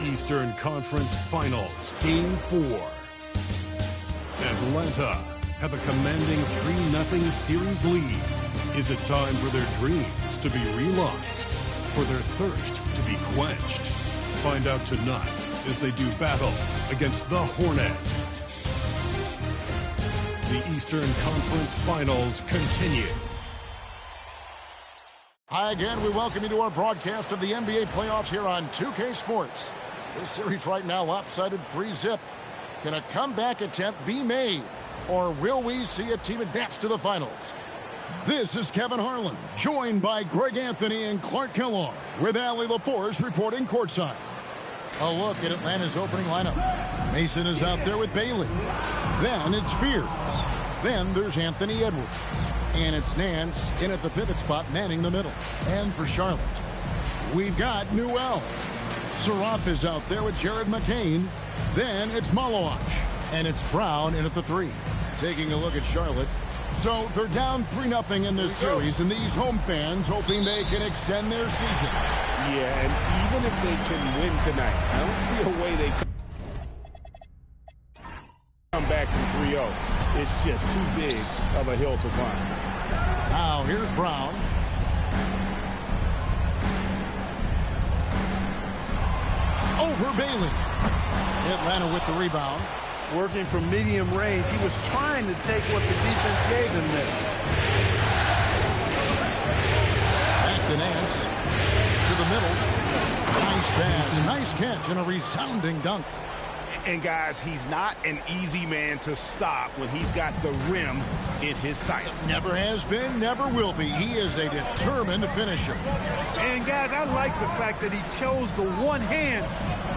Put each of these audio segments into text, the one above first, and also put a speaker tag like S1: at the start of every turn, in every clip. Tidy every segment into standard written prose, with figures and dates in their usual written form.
S1: Eastern Conference Finals, Game 4. Atlanta have a commanding 3-0 series lead. Is it time for their dreams to be realized, for their thirst to be quenched? Find out tonight as they do battle against the Hornets. The Eastern Conference Finals continue.
S2: Hi again, we welcome you to our broadcast of the NBA playoffs here on 2K Sports. This series right now lopsided 3-0. Can a comeback attempt be made? Or will we see a team advance to the finals? This is Kevin Harlan, joined by Greg Anthony and Clark Kellogg, with Allie LaForce reporting courtside. A look at Atlanta's opening lineup. Mason is out there with Bailey. Then it's Fears. Then there's Anthony Edwards. And it's Nance in at the pivot spot, manning the middle. And for Charlotte, we've got Newell. Saraf is out there with Jared McCain. Then it's Maloach. And it's Brown in at the 3. Taking a look at Charlotte. So they're down 3-0 in this series, and these home fans hoping they can extend their season.
S3: Yeah, and even if they can win tonight, I don't see a way they come back from 3-0. It's just too big of a hill to climb.
S2: Now here's Brown. Over Bailey. Atlanta with the rebound.
S4: Working from medium range, he was trying to take what the defense gave him there.
S2: Back to Nance. To the middle. Nice pass, nice catch, and a resounding dunk.
S3: And guys, he's not an easy man to stop when he's got the rim in his sights.
S2: Never has been, never will be. He is a determined finisher.
S4: And guys, I like the fact that he chose the one-hand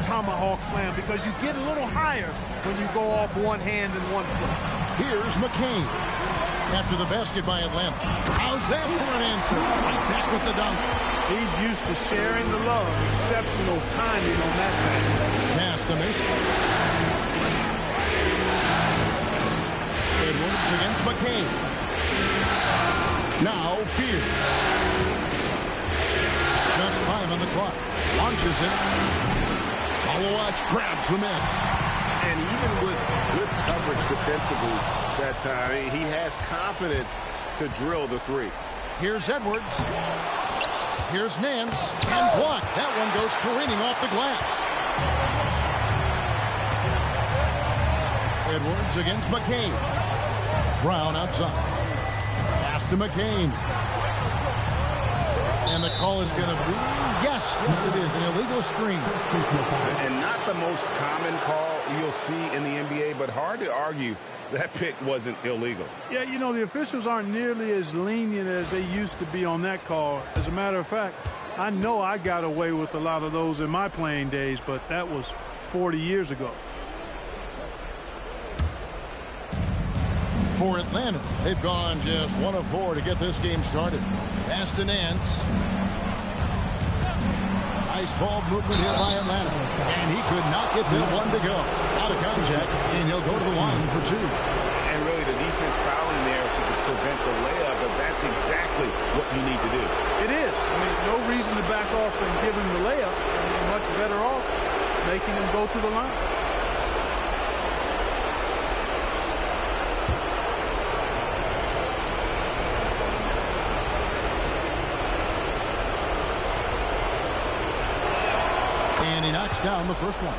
S4: tomahawk slam because you get a little higher when you go off one hand and one foot.
S2: Here's McCain. After the basket by Atlanta. How's that for an answer? Right back with the dunk.
S4: He's used to sharing the love. Exceptional timing on that pass.
S2: Pass to Mason. Edwards against McCain. Now Fears. Just 5 on the clock. Launches it. Maloach grabs the miss.
S3: And even with good coverage defensively that time, he has confidence to drill the 3.
S2: Here's Edwards. Here's Nance. And blocked. That one goes careening off the glass. Edwards against McCain. Brown outside. Pass to McCain. And the call is going to be, yes, it is, an illegal screen.
S3: And not the most common call you'll see in the NBA, but hard to argue that pick wasn't illegal.
S4: Yeah, you know, the officials aren't nearly as lenient as they used to be on that call. As a matter of fact, I know I got away with a lot of those in my playing days, but that was 40 years ago.
S2: For Atlanta, they've gone just 1 of 4 to get this game started. Pass to Nance. Nice ball movement here by Atlanta. And he could not get that one to go. Out of contact, and he'll go to the line for 2.
S3: And really the defense fouling there to prevent the layup, but that's exactly what you need to do.
S4: It is. I mean, no reason to back off and give him the layup. You're much better off making him go to the line.
S2: And he knocks down the first one.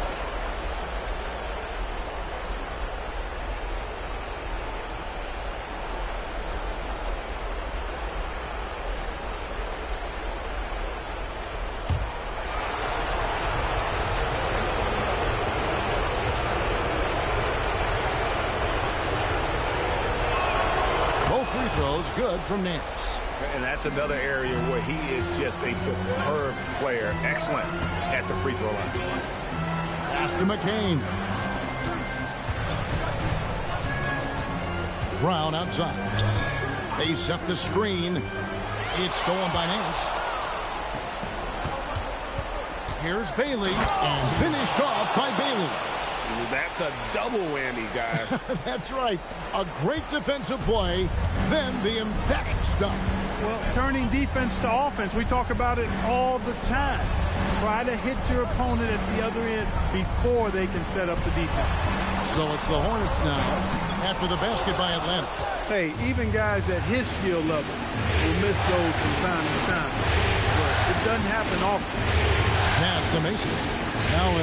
S2: Both free throws good from Nance.
S3: And that's another area where he is just a superb player. Excellent at the free throw line.
S2: Pass to McCain. Brown outside. They set the screen. It's stolen by Nance. Here's Bailey. And finished off by Bailey.
S3: That's a double whammy, guys.
S2: That's right. A great defensive play, then the emphatic stuff.
S4: Well, turning defense to offense, we talk about it all the time. Try to hit your opponent at the other end before they can set up the defense.
S2: So it's the Hornets now after the basket by Atlanta.
S4: Hey, even guys at his skill level will miss those from time to time. But it doesn't happen often.
S2: Pass to Mason. Now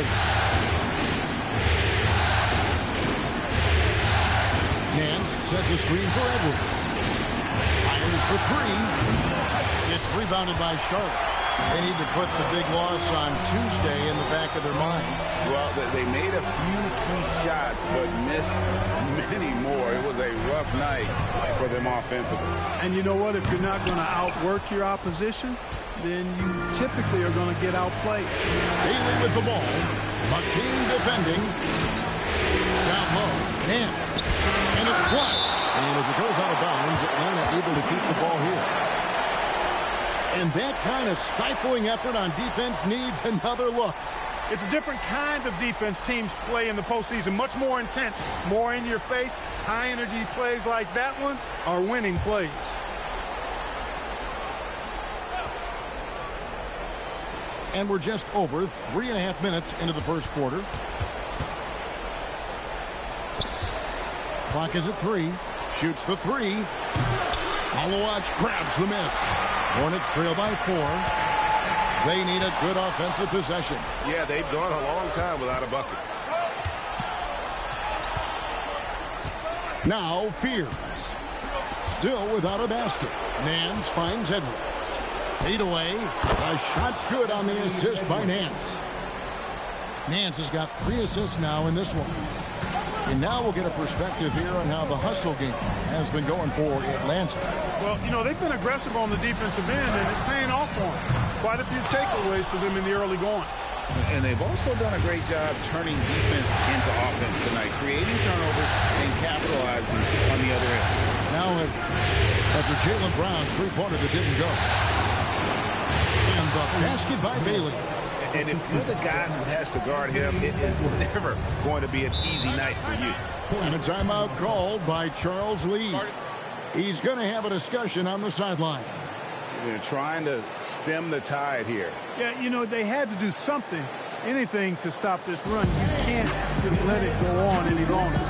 S2: Nance sets a screen for Edwards. Fires for three. It's rebounded by Charlotte. They need to put the big loss on Tuesday in the back of their mind.
S3: Well, they made a few key shots, but missed many more. It was a rough night for them offensively.
S4: And you know what? If you're not going to outwork your opposition, then you typically are going to get outplayed.
S2: Bailey with the ball. McKing defending. Down low. Nance. And it's blocked. And as it goes out of bounds, Atlanta able to keep the ball here. And that kind of stifling effort on defense needs another look.
S4: It's a different kind of defense teams play in the postseason. Much more intense, more in your face. High energy plays like that one are winning plays.
S2: And we're just over 3.5 minutes into the first quarter. Clock is at 3. Shoots the 3. Malawach grabs the miss. Hornets trail by 4. They need a good offensive possession.
S3: Yeah, they've gone a long time without a bucket.
S2: Now Fears. Still without a basket. Nance finds Edwards. Fade away. A shot's good on the assist by Nance. Nance has got 3 assists now in this one. And now we'll get a perspective here on how the hustle game has been going for Atlanta.
S4: Well, you know, they've been aggressive on the defensive end, and it's paying off for them. Quite a few takeaways for them in the early going.
S3: And they've also done a great job turning defense into offense tonight, creating turnovers and capitalizing on the other end.
S2: Now that's a Jaylen Brown three-pointer that didn't go. And the basket by Bailey.
S3: And if you're the guy who has to guard him, it is never going to be an easy night for you.
S2: And a timeout called by Charles Lee. He's going to have a discussion on the sideline.
S3: They're trying to stem the tide here.
S4: Yeah, you know, they had to do something, anything to stop this run. You can't just let it go on any longer.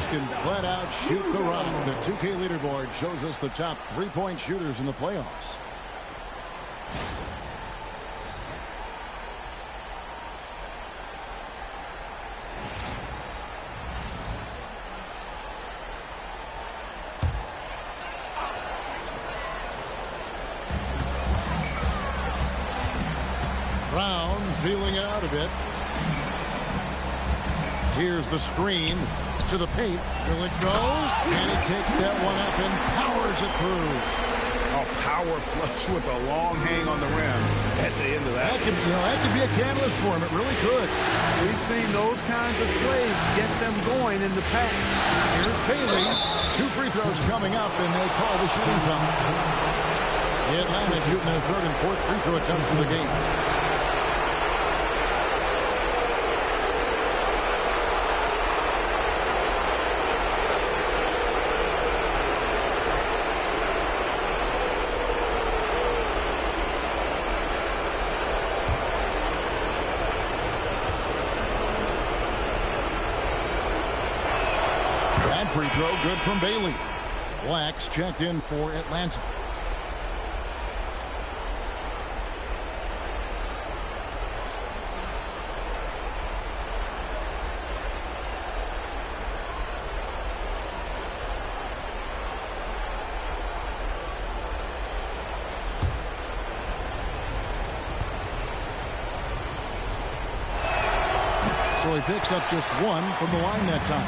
S2: Can flat out shoot the rock. The 2K leaderboard shows us the top three-point shooters in the playoffs. Brown feeling it out a bit. Here's the screen. To the paint. Will it go? And he takes that one up and powers it through.
S3: A power flush with a long hang on the rim at the end of that.
S2: That could be a catalyst for him. It really could.
S4: We've seen those kinds of plays get them going in the past.
S2: Here's Bailey. 2 free throws coming up, and they call the shooting foul. Atlanta shooting their 3rd and 4th free throw attempts of the game. free throw, good from Bailey. Black's checked in for Atlanta. So he picks up just one from the line that time.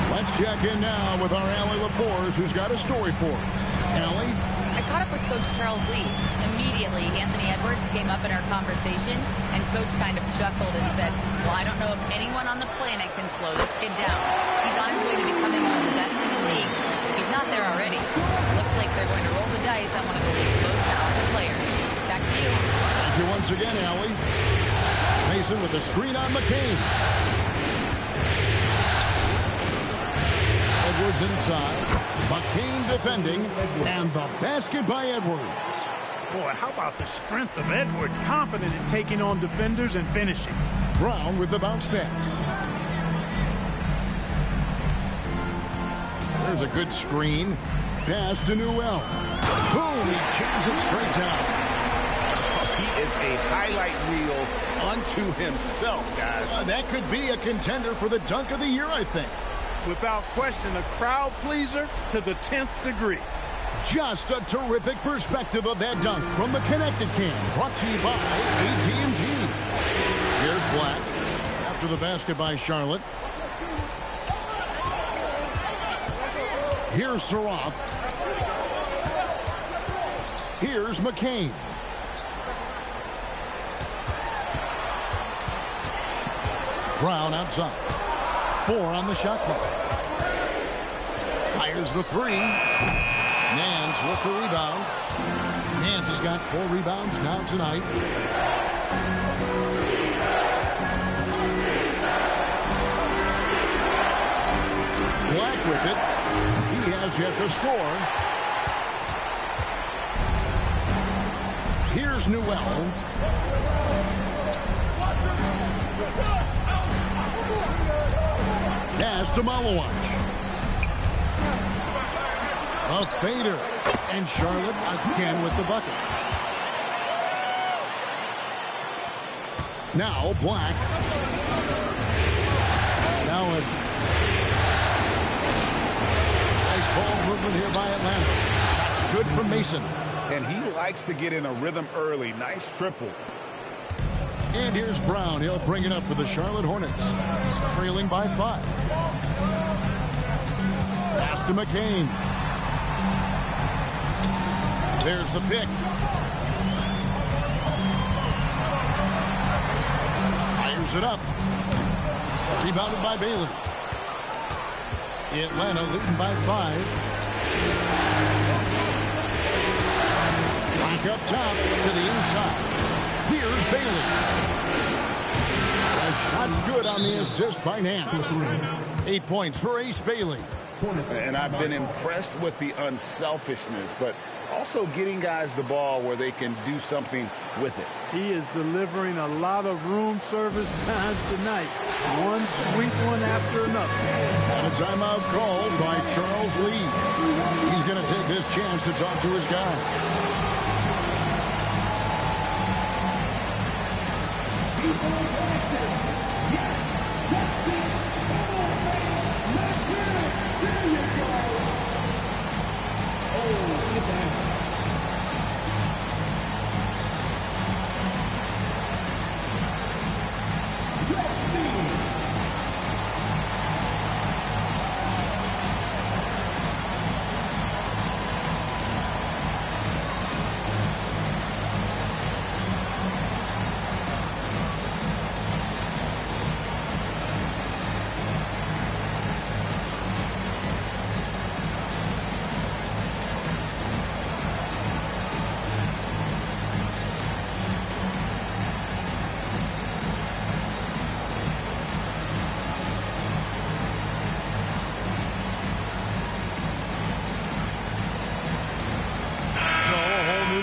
S2: Let's check in now with our Allie LaForce, who's got a story for us. Allie?
S5: I caught up with Coach Charles Lee. Immediately, Anthony Edwards came up in our conversation, and Coach kind of chuckled and said, well, I don't know if anyone on the planet can slow this kid down. He's on his way to becoming one of the best in the league. If he's not there already, looks like they're going to roll the dice on one of the league's most talented players. Back to you.
S2: Thank you once again, Allie. Mason with the screen on McCain. Edwards inside. McCain defending. And the basket by Edwards.
S4: Boy, how about the strength of Edwards? Confident in taking on defenders and finishing.
S2: Brown with the bounce pass. There's a good screen. Pass to Newell. Boom! He jams it straight down.
S3: He is a highlight reel unto himself, guys.
S2: That could be a contender for the dunk of the year, I think.
S4: Without question, a crowd pleaser to the 10th degree.
S2: Just a terrific perspective of that dunk from the Connected Cam. Brought to you by AT&T. Here's Black. After the basket by Charlotte. Here's Saroff. Here's McCain. Brown outside. 4 on the shot clock. Fires the 3. Nance with the rebound. Nance has got 4 rebounds now tonight. Black with it. He has yet to score. Here's Newell. Pass to Malawach. A fader. And Charlotte again with the bucket. Now Black. Now a nice ball movement here by Atlanta. That's good from Mason.
S3: And he likes to get in a rhythm early. Nice triple.
S2: And here's Brown. He'll bring it up for the Charlotte Hornets. Trailing by 5. Pass to McCain. There's the pick. Fires it up. Rebounded by Bailey. Atlanta leading by 5. Back up top to the inside. Here's Bailey. A shot's good on the assist by Nance. 8 points for Ace Bailey.
S3: And I've been impressed with the unselfishness, but also getting guys the ball where they can do something with it.
S4: He is delivering a lot of room service times tonight. One sweet one after another.
S2: And a timeout called by Charles Lee. He's going to take this chance to talk to his guy.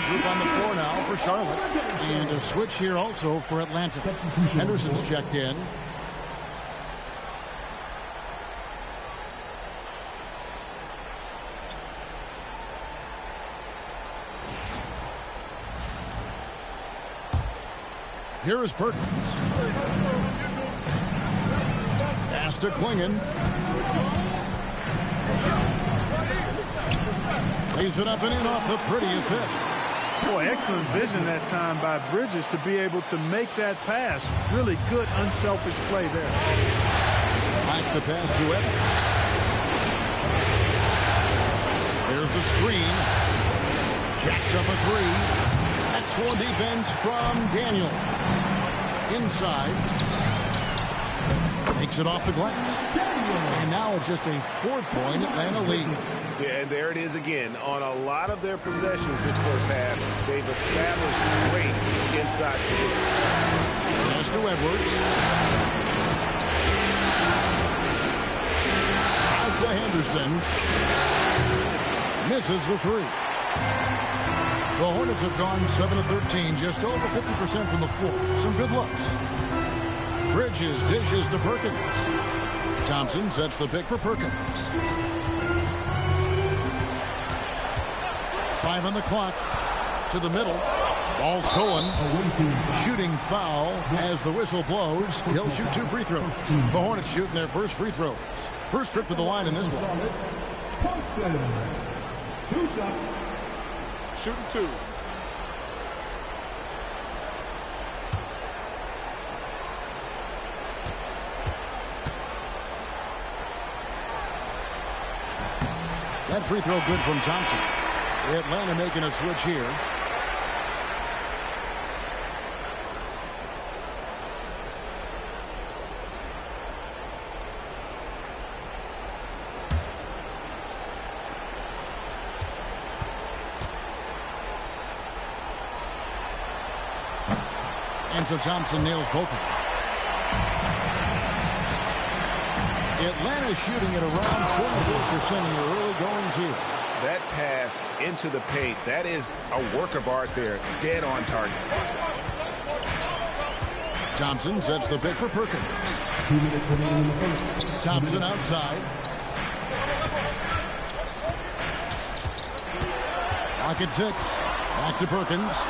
S2: Group on the floor now for Charlotte. And a switch here also for Atlanta. Henderson's checked in. Here is Perkins. Pass to Klingon. Leaves it up and in off the pretty assist.
S4: Boy, excellent vision that time by Bridges to be able to make that pass. Really good, unselfish play there.
S2: Back the pass to Edwards. There's the screen. Jacks up a three. Excellent defense from Daniel. Inside. Makes it off the glass. And now it's just a 4-point Atlanta lead.
S3: Yeah, and there it is again. On a lot of their possessions this first half, they've established great inside position.
S2: Pass to Edwards. Out to Henderson. Misses the three. The Hornets have gone 7 of 13, just over 50% from the floor. Some good looks. Bridges dishes to Perkins. Thompson sets the pick for Perkins. 5 on the clock. To the middle. Ball stolen. Shooting foul as the whistle blows. He'll shoot 2 free throws. The Hornets shooting their first free throws. First trip to the line in this one.
S6: 2 shots.
S3: Shooting 2.
S2: That free throw good from Thompson. Atlanta making a switch here. And so Thompson nails both of them. Atlanta shooting at around 44% in the early goings here.
S3: That pass into the paint, that is a work of art there. Dead on target.
S2: Thompson sets the pick for Perkins.
S6: 2 minutes remaining in the first.
S2: Thompson outside. Clock at 6. Back to Perkins.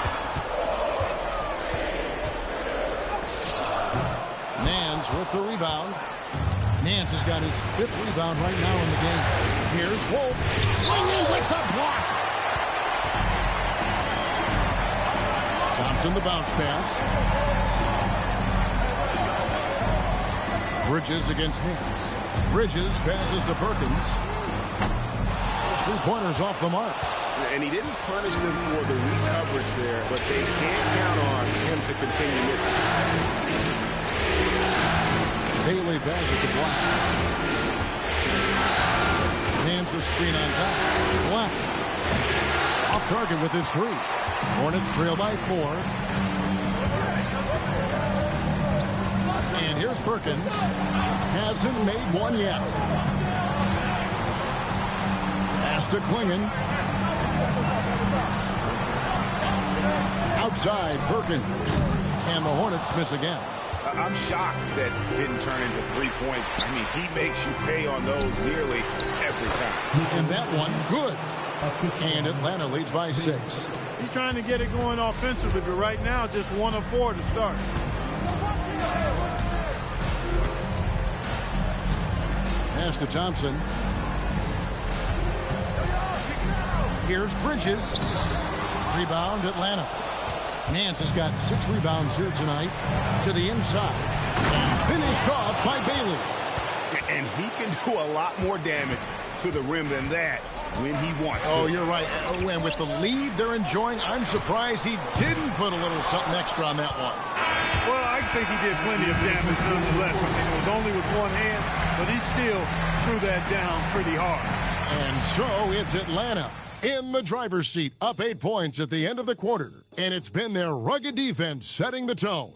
S2: Nance with the rebound. Nance has got his 5th rebound right now in the game. Here's Wolf. Swinging with the block. Thompson the bounce pass. Bridges against Nance. Bridges passes to Perkins. Those 3-pointers off the mark.
S3: And he didn't punish them for the weak coverage there, but they can't count on him to continue missing.
S2: Bailey passes to Black. Nance a screen on top. Black. Off target with his 3. Hornets trail by 4. And here's Perkins. Hasn't made one yet. Pass to Klingon. Outside Perkins. And the Hornets miss again.
S3: I'm shocked that didn't turn into 3 points. I mean, he makes you pay on those nearly every time.
S2: And that one, good. And Atlanta leads by 6.
S4: He's trying to get it going offensively, but right now just 1 of 4 to start.
S2: Pass to Thompson. Here's Bridges. Rebound, Atlanta. Nance has got 6 rebounds here tonight. To the inside. Finished off by Bailey.
S3: And he can do a lot more damage to the rim than that when he wants to.
S2: Oh, you're right. And with the lead they're enjoying, I'm surprised he didn't put a little something extra on that one.
S4: Well, I think he did plenty of damage nonetheless. I mean, it was only with one hand, but he still threw that down pretty hard.
S2: And so it's Atlanta in the driver's seat, up 8 points at the end of the quarter. And it's been their rugged defense setting the tone.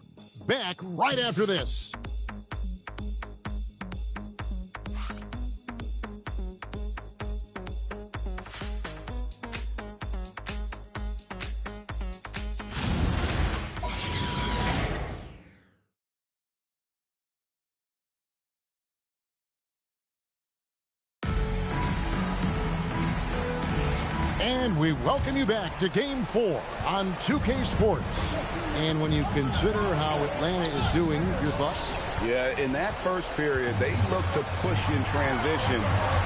S2: Back right after this. And we welcome you back to Game 4 on 2K Sports. And when you consider how Atlanta is doing, your thoughts?
S3: Yeah, in that first period, they look to push in transition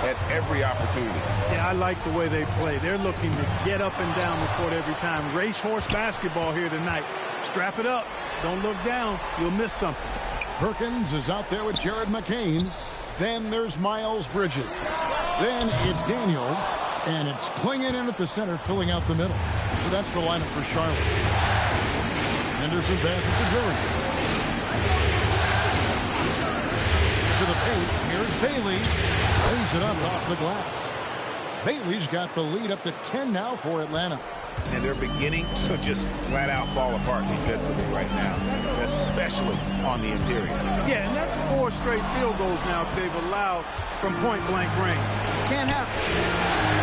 S3: at every opportunity.
S4: Yeah, I like the way they play. They're looking to get up and down the court every time. Racehorse basketball here tonight. Strap it up. Don't look down. You'll miss something.
S2: Perkins is out there with Jared McCain. Then there's Miles Bridges. Then it's Daniels. And it's Klingon in at the center, filling out the middle. So that's the lineup for Charlotte. Henderson passes to Drury. To the paint. Here's Bailey. Lays it up off the glass. Bailey's got the lead up to 10 now for Atlanta.
S3: And they're beginning to just flat out fall apart defensively right now, especially on the interior.
S4: Yeah, and that's 4 straight field goals now they've allowed from point-blank range. Can't happen.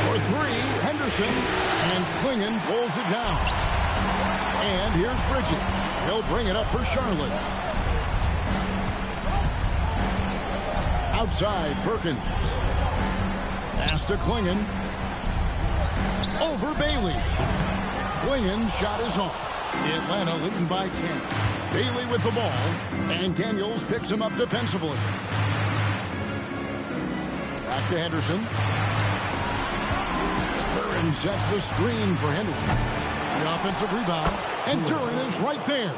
S2: For 3, Henderson, and Klingon pulls it down. And here's Bridges. He'll bring it up for Charlotte. Outside, Perkins. Pass to Klingon. Over Bailey. Klingon's shot is off. Atlanta leading by 10. Bailey with the ball, and Daniels picks him up defensively. Back to Henderson. Duran sets the screen for Henderson. The offensive rebound, and Duran is right there.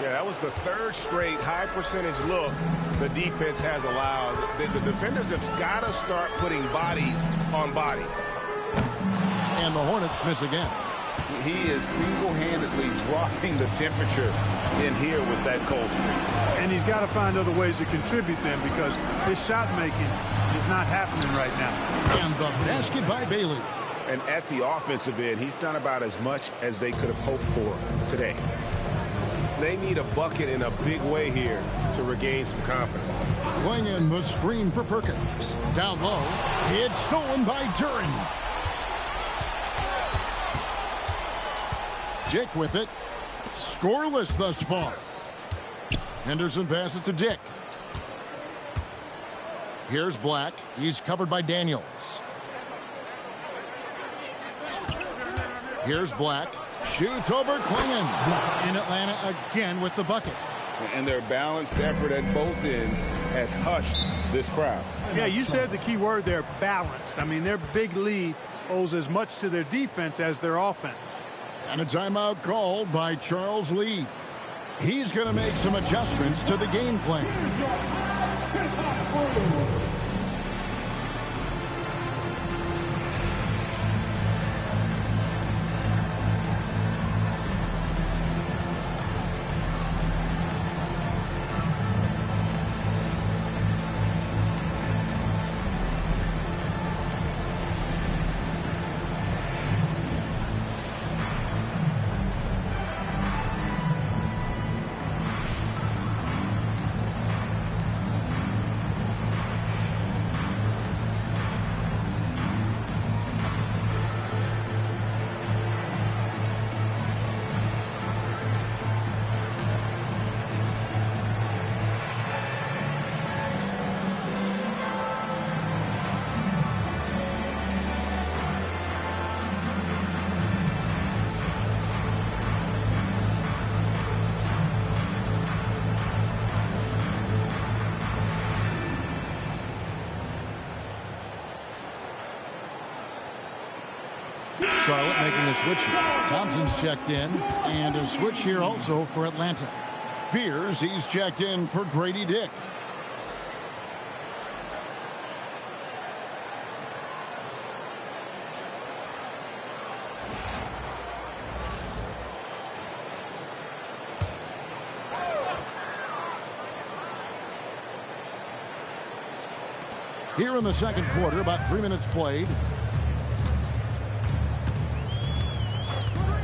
S3: Yeah, that was the 3rd straight high-percentage look the defense has allowed. The defenders have got to start putting bodies on bodies.
S2: And the Hornets miss again.
S3: He is single-handedly dropping the temperature in here with that cold streak.
S4: And he's got to find other ways to contribute then because his shot making is not happening right now.
S2: And the basket by Bailey.
S3: And at the offensive end, he's done about as much as they could have hoped for today. They need a bucket in a big way here to regain some confidence.
S2: Klingon the screen for Perkins. Down low. It's stolen by Duran. Dick with it. Scoreless thus far. Henderson passes to Dick. Here's Black. He's covered by Daniels. Here's Black. Shoots over Klingon. In Atlanta again with the bucket.
S3: And their balanced effort at both ends has hushed this crowd.
S4: Yeah, you said the key word there, balanced. I mean, their big lead owes as much to their defense as their offense.
S2: And a timeout called by Charles Lee. He's going to make some adjustments to the game plan. Charlotte making a switch here. Thompson's checked in, and a switch here also for Atlanta. Fears he's checked in for Grady Dick. Here in the second quarter, about 3 minutes played.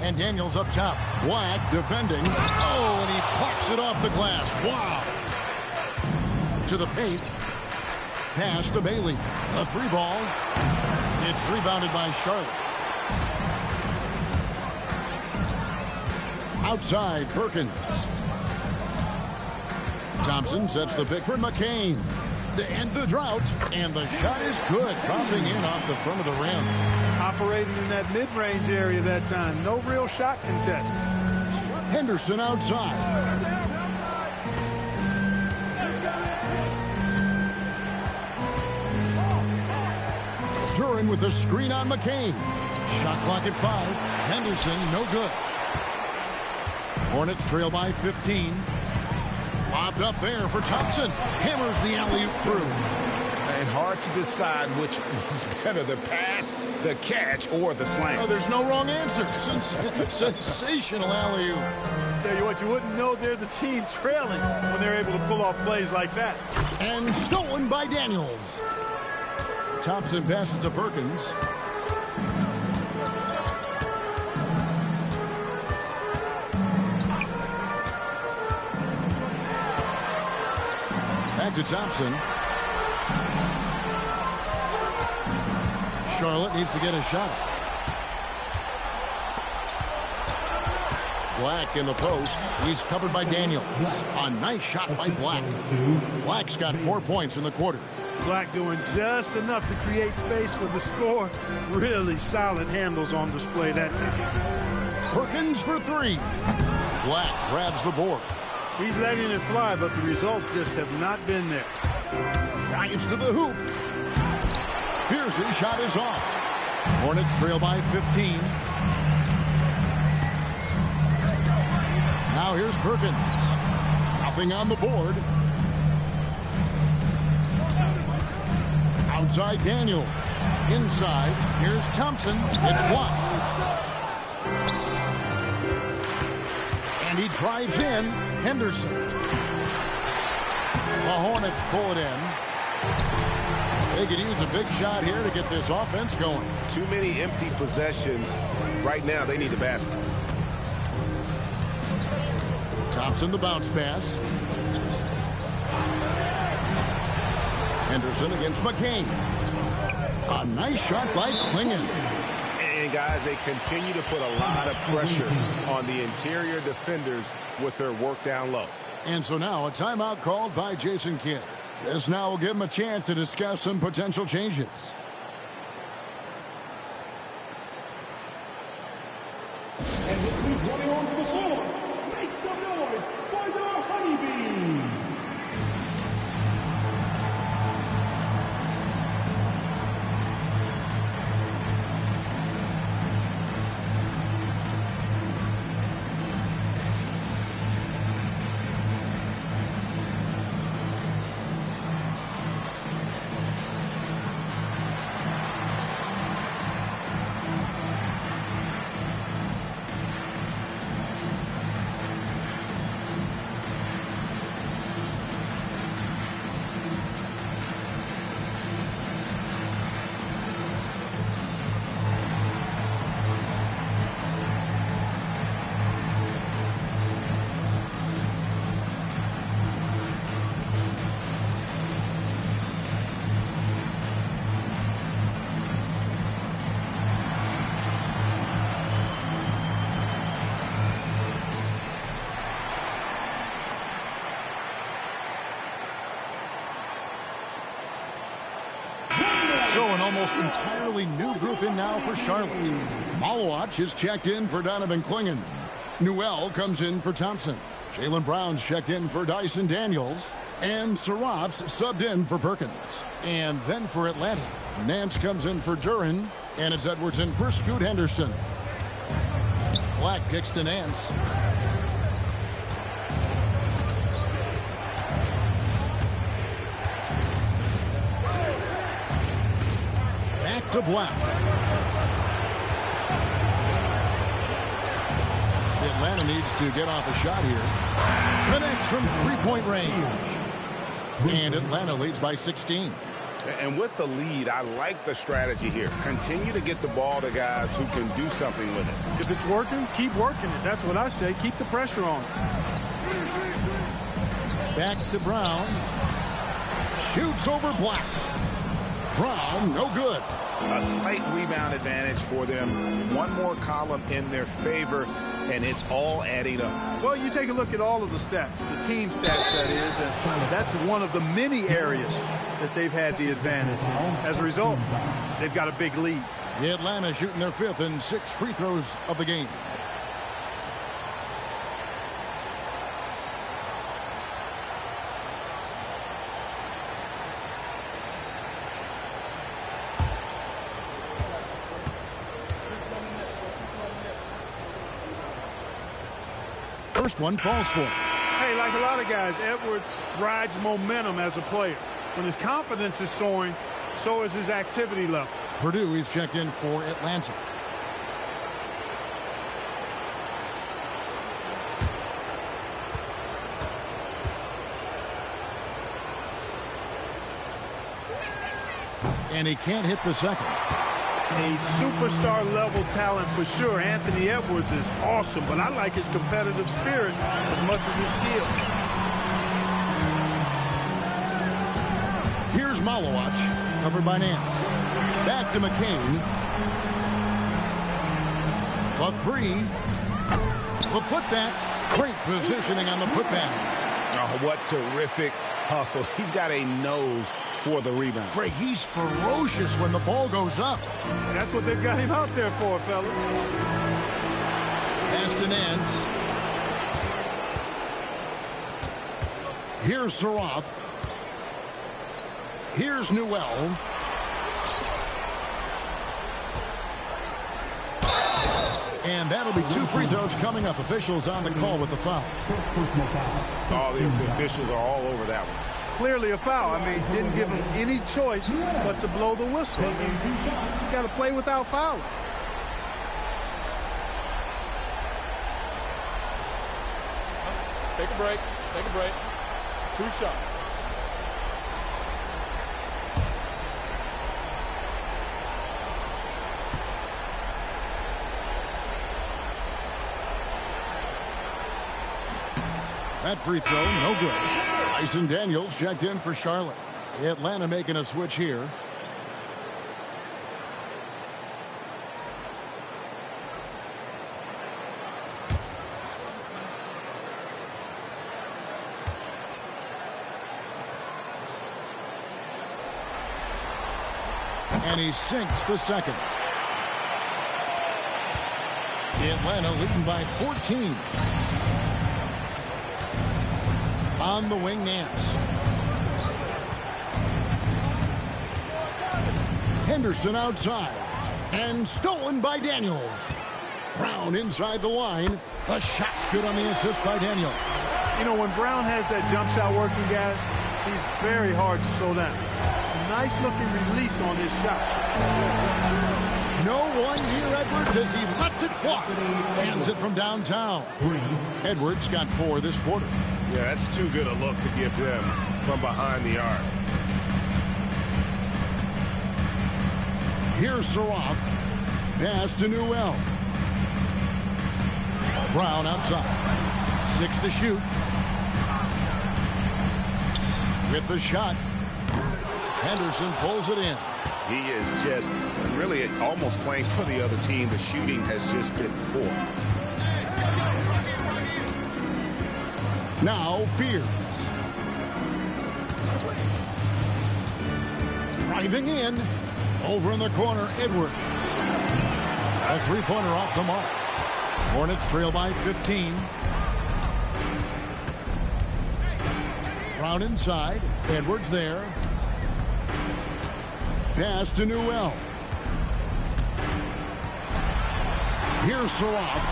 S2: And Daniels up top. Black defending. Oh, and he plucks it off the glass. Wow. To the paint. Pass to Bailey. A 3-ball. It's rebounded by Charlotte. Outside, Perkins. Thompson sets the pick for McCain. to end the drought. And the shot is good, dropping in off the front of the rim.
S4: Operating in that mid-range area that time. No real shot contest.
S2: Henderson outside. Duran with the screen on McCain. Shot clock at 5. Henderson, no good. Hornets trail by 15. Lobbed up there for Thompson. Hammers the alley-oop through.
S3: And hard to decide which was better, the pass, the catch, or the slam.
S2: Oh, there's no wrong answer. Sensational alley-oop.
S4: Tell you what, you wouldn't know they're the team trailing when they're able to pull off plays like that.
S2: And stolen by Daniels. Thompson passes to Perkins. Back to Thompson. Charlotte needs to get a shot. Black in the post. He's covered by Daniels. A nice shot by Black. Black's got 4 points in the quarter.
S4: Black doing just enough to create space for the score. Really solid handles on display that time.
S2: Perkins for 3. Black grabs the board.
S4: He's letting it fly, but the results just have not been there.
S2: Drives to the hoop. Pierce's shot is off. Hornets trail by 15. Now here's Perkins. Nothing on the board. Outside Daniel. Inside, here's Thompson. It's blocked. And he drives in. Henderson. The Hornets pull it in. They could use a big shot here to get this offense going.
S3: Too many empty possessions. Right now, they need a basket.
S2: Thompson the bounce pass. Henderson against McCain. A nice shot by Klingon.
S3: And guys, they continue to put a lot of pressure on the interior defenders with their work down low.
S2: And so now a timeout called by Jason Kidd. This now will give him a chance to discuss some potential changes.
S6: And look who's running onto the floor. Make some noise for the Honeybees.
S2: So an almost entirely new group in now for Charlotte. Malawach is checked in for Donovan Klingon. Newell comes in for Thompson. Jaylen Brown's checked in for Dyson Daniels. And Serap's subbed in for Perkins. And then for Atlanta, Nance comes in for Duran. And it's Edwards in for Scoot Henderson. Black kicks to Nance. Back to Black. Atlanta needs to get off a shot here. Connects from three-point range. And Atlanta leads by 16.
S3: And with the lead, I like the strategy here. Continue to get the ball to guys who can do something with it.
S4: If it's working, keep working it. That's what I say. Keep the pressure on.
S2: Back to Brown. Shoots over Black. Brown, no good.
S3: A slight rebound advantage for them. One more column in their favor, and it's all adding up.
S4: Well, you take a look at all of the stats, the team stats, that is, and that's one of the many areas that they've had the advantage. As a result, they've got a big lead.
S2: Atlanta shooting their 5th and 6th free throws of the game. First one falls for him.
S4: Hey, like a lot of guys, Edwards rides momentum as a player. When his confidence is soaring, so is his activity level.
S2: Purdue is checked in for Atlanta. And he can't hit the second.
S4: A superstar level talent for sure. Anthony Edwards is awesome, but I like his competitive spirit as much as his skill.
S2: Here's Malowacz, covered by Nance. Back to McCain. The three. The putback. Great positioning on the putback.
S3: Oh, what terrific hustle. He's got a nose for the rebound.
S2: Greg, he's ferocious when the ball goes up.
S4: That's what they've got him out there for, fella.
S2: Pass to Nance. Here's Saroff. Here's Newell. And that'll be 2 free throws coming up. Officials on the call with the foul.
S3: Oh, the officials are all over that one.
S4: Clearly a foul. I mean, didn't give him any choice but to blow the whistle. I mean, you got to play without fouling.
S7: Take a break. Take a break. 2 shots.
S2: That free throw, no good. Tyson Daniels checked in for Charlotte. Atlanta making a switch here. And he sinks the second. Atlanta leading by 14. On the wing, Nance. Henderson outside. And stolen by Daniels. Brown inside the line. The shot's good on the assist by Daniels.
S4: You know, when Brown has that jump shot working, guys, he's very hard to slow down. Nice looking release on this shot.
S2: No one near Edwards as he lets it fly. Hands it from downtown. Edwards got 4 this quarter.
S3: Yeah, that's too good a look to give them from behind the arc.
S2: Here's Saroff. Pass to Newell. Brown outside. 6 to shoot. With the shot. Henderson pulls it in.
S3: He is just really almost playing for the other team. The shooting has just been poor.
S2: Now Fears. Driving in. Over in the corner, Edwards. A three-pointer off the mark. Hornets trail by 15. Brown inside. Edwards there. Pass to Newell. Here's Saroff.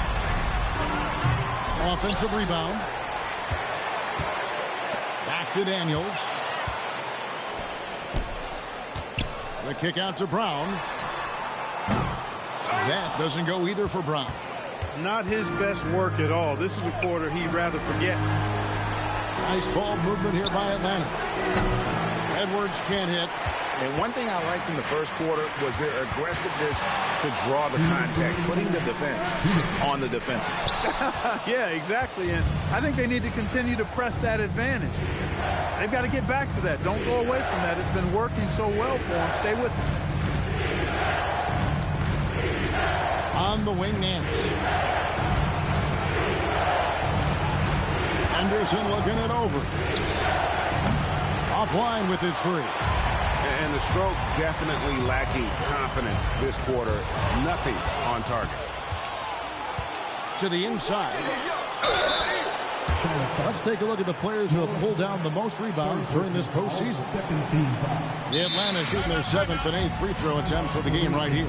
S2: Offensive rebound. Back to Daniels. The kick out to Brown. That doesn't go either for Brown.
S4: Not his best work at all. This is a quarter he'd rather forget.
S2: Nice ball movement here by Atlanta. Edwards can't hit.
S3: And one thing I liked in the first quarter was their aggressiveness to draw the contact, putting the defense on the defensive.
S4: Yeah, exactly. And I think they need to continue to press that advantage. They've got to get back to that. Don't go away from that. It's been working so well for them. Stay with it.
S2: On the wing, Nance. Anderson looking it over. Offline with his three.
S3: And the stroke definitely lacking confidence this quarter. Nothing on target.
S2: To the inside. Let's take a look at the players who have pulled down the most rebounds during this postseason. The Atlanta shooting their 7th and 8th free throw attempts for the game right here.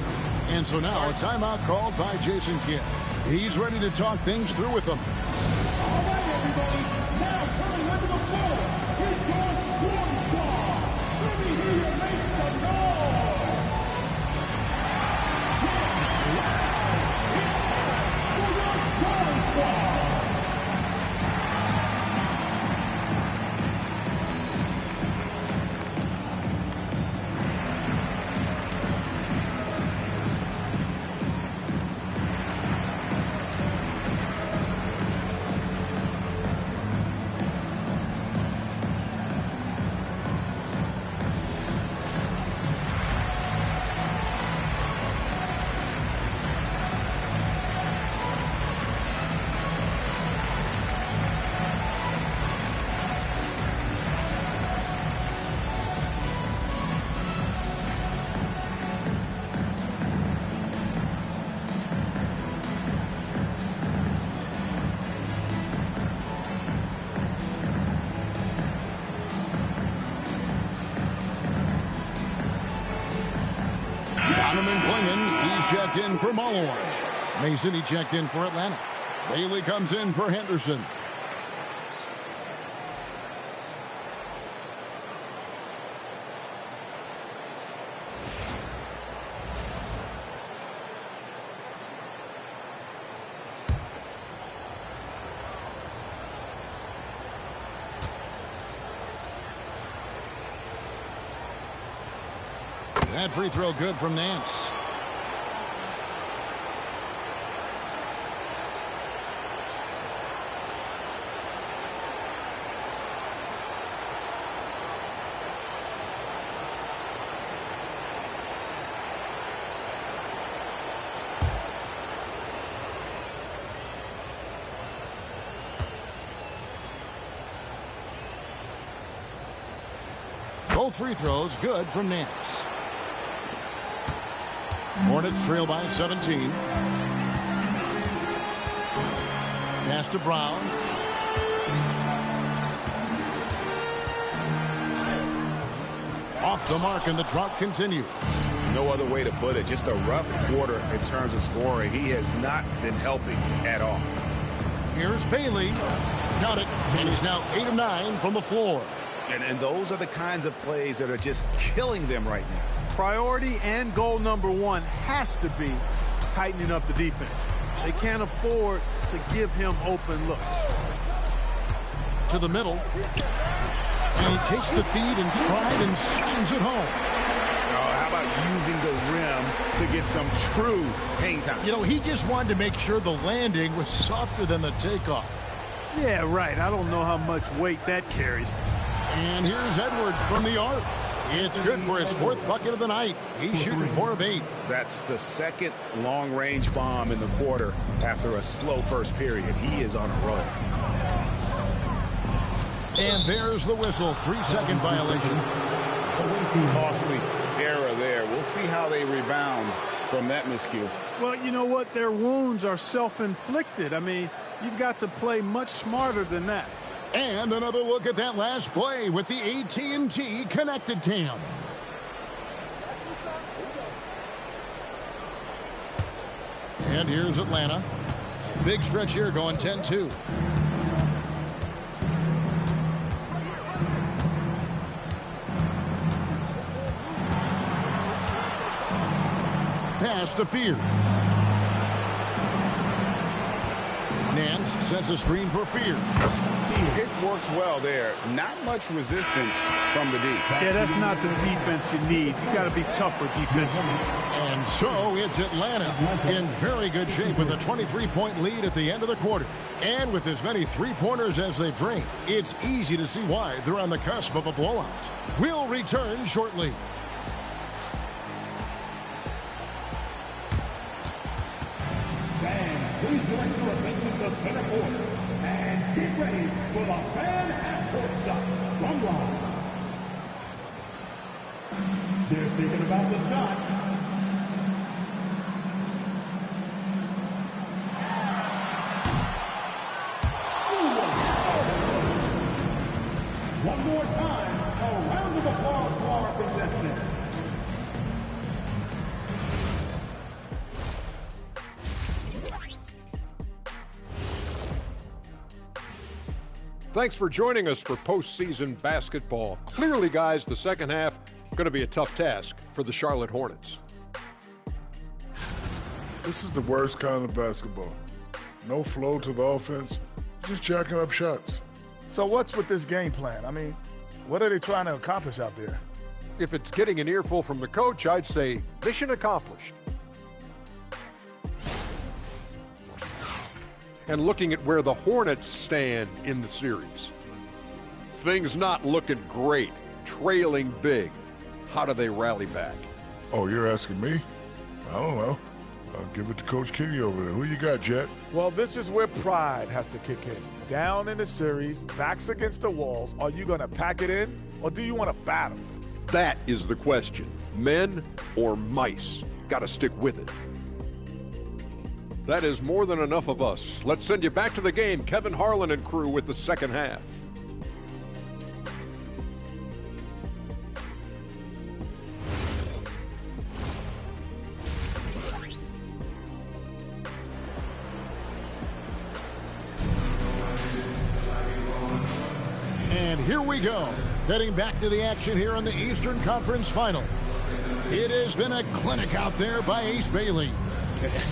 S2: And so now a timeout called by Jason Kidd. He's ready to talk things through with them.
S6: All right, everybody. Now coming under the floor is your scoring squad. Let me hear you make some noise. For your scoring squad.
S2: He's checked in for Mullins. Mason, he checked in for Atlanta. Bailey comes in for Henderson. That free throw good from Nance. Both free throws good from Nance. Hornets trail by 17. Pass to Brown. Off the mark, and the drought continues.
S3: No other way to put it. Just a rough quarter in terms of scoring. He has not been helping at all.
S2: Here's Bailey. Got it. And he's now 8 of 9 from the floor.
S3: And those are the kinds of plays that are just killing them right now.
S4: Priority and goal number one has to be tightening up the defense. They can't afford to give him open looks.
S2: To the middle. And he takes the feed in stride and slams it home.
S3: How about using the rim to get some true hang time?
S2: You know, he just wanted to make sure the landing was softer than the takeoff.
S4: Yeah, right. I don't know how much weight that carries.
S2: And here's Edwards from the arc. It's good for his 4th bucket of the night. He's shooting 4 of 8.
S3: That's the 2nd long-range bomb in the quarter after a slow first period. He is on a roll.
S2: And there's the whistle. 3-second violation.
S3: Costly error there. We'll see how they rebound from that miscue.
S4: Well, you know what? Their wounds are self-inflicted. I mean, you've got to play much smarter than that.
S2: And another look at that last play with the AT&T connected cam. And here's Atlanta. Big stretch here going 10-2. Pass to Fear. Nance sets a screen for Fear.
S3: It works well there. Not much resistance from the D.
S4: Yeah, that's not the defense you need. You got to be tougher defensively.
S2: And so it's Atlanta in very good shape with a 23-point lead at the end of the quarter. And with as many three-pointers as they've drained, it's easy to see why they're on the cusp of a blowout. We'll return shortly.
S6: Fans, please direct your attention to center court and get ready for the fan half-court shots from Ron. They're thinking about the shot. One more time, a round of applause for our contestants.
S8: Thanks for joining us for postseason basketball. Clearly, guys, the second half going to be a tough task for the Charlotte Hornets.
S9: This is the worst kind of basketball. No flow to the offense, just jacking up shots.
S10: So what's with this game plan? I mean, what are they trying to accomplish out there?
S8: If it's getting an earful from the coach, I'd say mission accomplished. And looking at where the Hornets stand in the series. Things not looking great, trailing big. How do they rally back?
S9: Oh, you're asking me? I don't know. I'll give it to Coach Kenny over there. Who you got, Jet?
S10: Well, this is where pride has to kick in. Down in the series, backs against the walls, are you going to pack it in or do you want to battle?
S8: That is the question. Men or mice? Got to stick with it. That is more than enough of us. Let's send you back to the game. Kevin Harlan and crew with the second half.
S2: And here we go. Heading back to the action here in the Eastern Conference Final. It has been a clinic out there by Ace Bailey.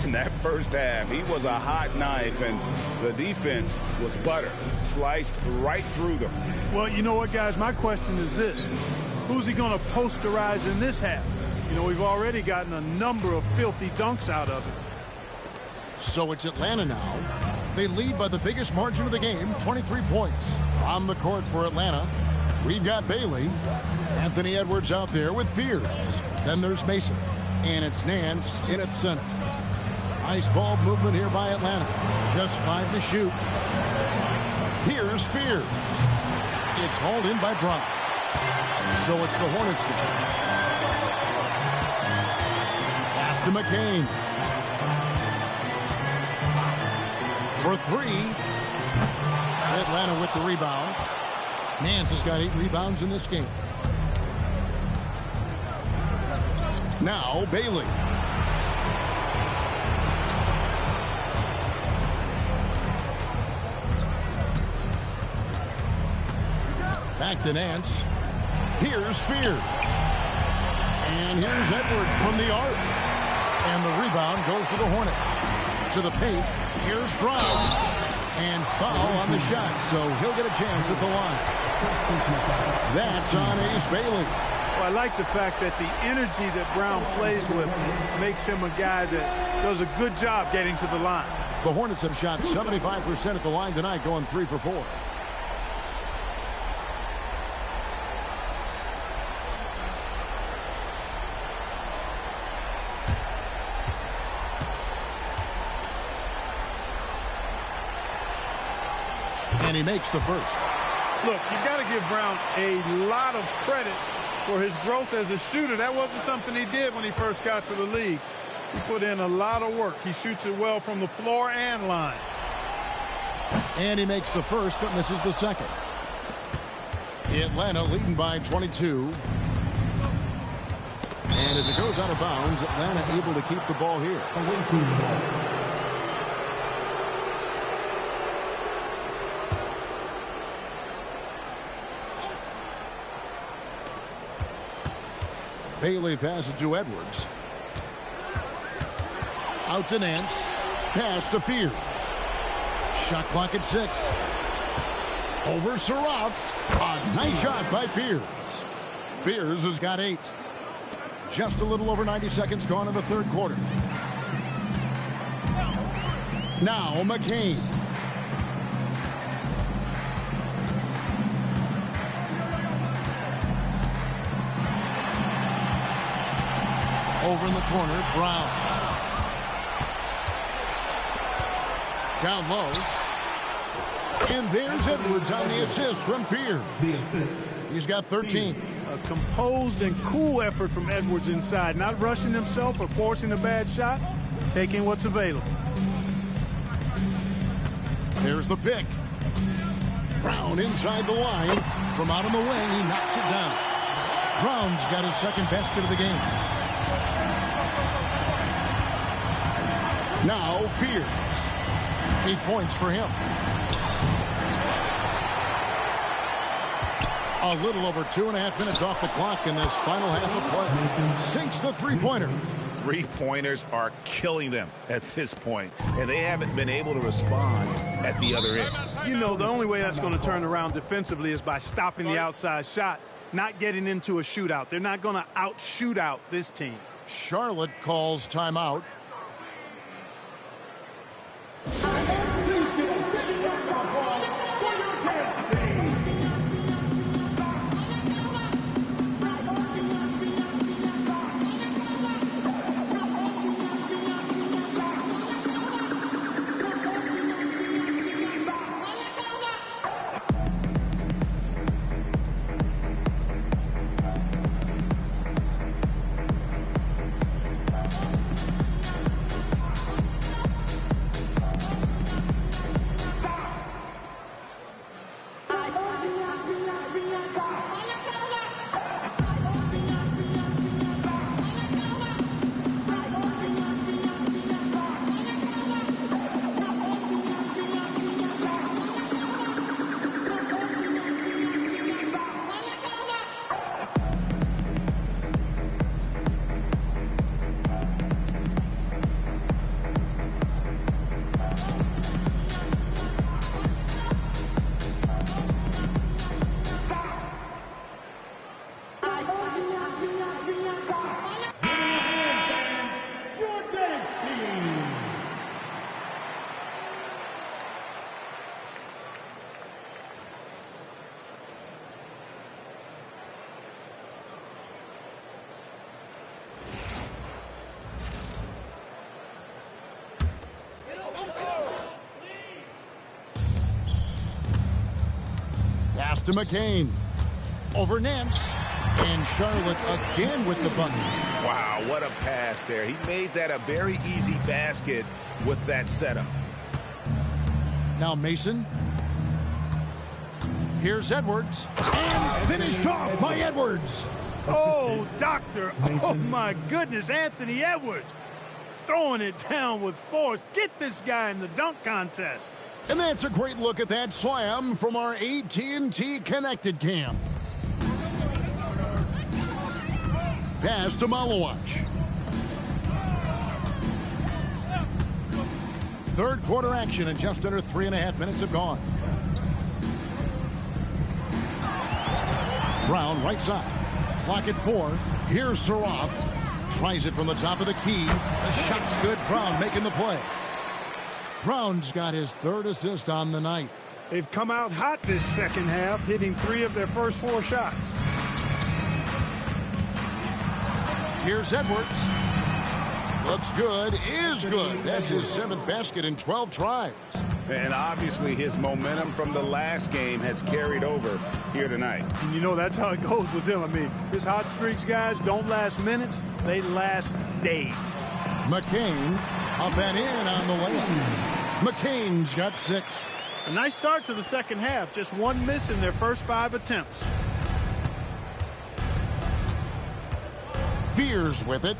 S3: In that first half, he was a hot knife, and the defense was butter, sliced right through them.
S4: Well, you know what, guys? My question is this. Who's he going to posterize in this half? You know, we've already gotten a number of filthy dunks out of it.
S2: So it's Atlanta now. They lead by the biggest margin of the game, 23 points. On the court for Atlanta, we've got Bailey. Anthony Edwards out there with Fears. Then there's Mason. And it's Nance in at center. Nice ball movement here by Atlanta. Just 5 to shoot. Here's Fears. It's hauled in by Brown. So it's the Hornets now. Pass to McCain. For 3. Atlanta with the rebound. Nance has got 8 rebounds in this game. Now Bailey. Back to Nance. Here's Fears. And here's Edwards from the arc. And the rebound goes to the Hornets. To the paint. Here's Brown. And foul on the shot, so he'll get a chance at the line. That's on Ace Bailey.
S4: Well, I like the fact that the energy that Brown plays with makes him a guy that does a good job getting to the line.
S2: The Hornets have shot 75% at the line tonight, going 3 for 4. And he makes the first.
S4: Look, you got to give Brown a lot of credit for his growth as a shooter. That wasn't something he did when he first got to the league. He put in a lot of work. He shoots it well from the floor and line.
S2: And he makes the first, but misses the second. Atlanta leading by 22. And as it goes out of bounds, Atlanta able to keep the ball here. Bailey passes to Edwards. Out to Nance. Pass to Fears. Shot clock at 6. Over Saraf. A nice shot by Fears. Fears has got 8. Just a little over 90 seconds gone in the third quarter. Now McCain. Over in the corner, Brown. Down low. And there's Edwards on the assist from Fears. He's got 13.
S4: A composed and cool effort from Edwards inside. Not rushing himself or forcing a bad shot. Taking what's available.
S2: There's the pick. Brown inside the line. From out on the wing, he knocks it down. Brown's got his second basket of the game. Now Fears. 8 points for him. A little over 2.5 minutes off the clock in this final half of play. Sinks the three-pointer.
S3: Three-pointers are killing them at this point, and they haven't been able to respond at the other end.
S4: You know, the only way that's going to turn around defensively is by stopping the outside shot, not getting into a shootout. They're not going to out-shoot out this team.
S2: Charlotte calls timeout. To McCain. Over Nance. And Charlotte again with the bucket.
S3: Wow, what a pass there. He made that a very easy basket with that setup.
S2: Now Mason. Here's Edwards. And finished off by Edwards.
S4: Oh, doctor. Oh, my goodness. Anthony Edwards. Throwing it down with force. Get this guy in the dunk contest.
S2: And that's a great look at that slam from our AT&T Connected Cam. Pass to Malawach. Third quarter action and just under 3.5 minutes have gone. Brown right side. Clock at 4. Here's Saraf. Tries it from the top of the key. The shot's good. Brown making the play. Brown's got his third assist on the night.
S4: They've come out hot this second half, hitting 3 of their first 4 shots.
S2: Here's Edwards. Looks good, is good. That's his 7th basket in 12 tries.
S3: And obviously his momentum from the last game has carried over here tonight.
S4: And you know, that's how it goes with him. I mean, his hot streaks, guys, don't last minutes. They last days.
S2: McCain up and in on the layup. McCain's got 6.
S4: A nice start to the second half. Just 1 miss in their first 5 attempts.
S2: Fears with it.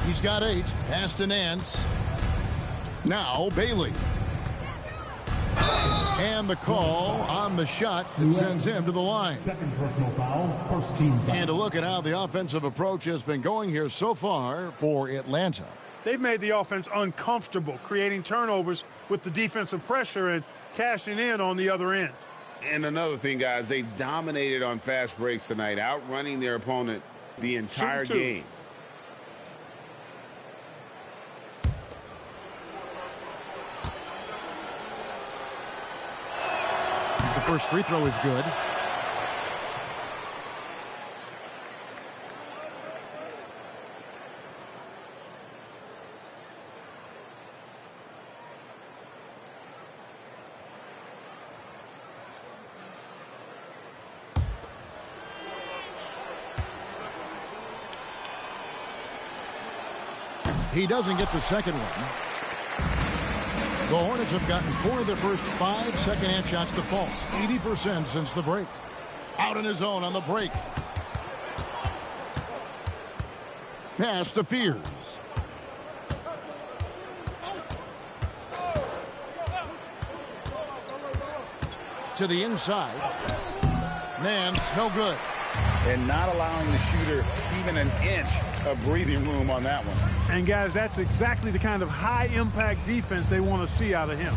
S2: He's got 8. Pass to Nance. Now Bailey. And the call on the shot that sends him to the line.
S6: Second personal foul, first team foul.
S2: And a look at how the offensive approach has been going here so far for Atlanta.
S4: They've made the offense uncomfortable, creating turnovers with the defensive pressure and cashing in on the other end.
S3: And another thing, guys, they've dominated on fast breaks tonight, outrunning their opponent the entire game.
S2: The first free throw is good. He doesn't get the second one. The Hornets have gotten 4 of their first 5 second-hand shots to fall. 80% since the break. Out in his own on the break. Pass to Fears. To the inside. Nance, no good.
S3: And not allowing the shooter even an inch of breathing room on that one.
S4: And, guys, that's exactly the kind of high-impact defense they want to see out of him.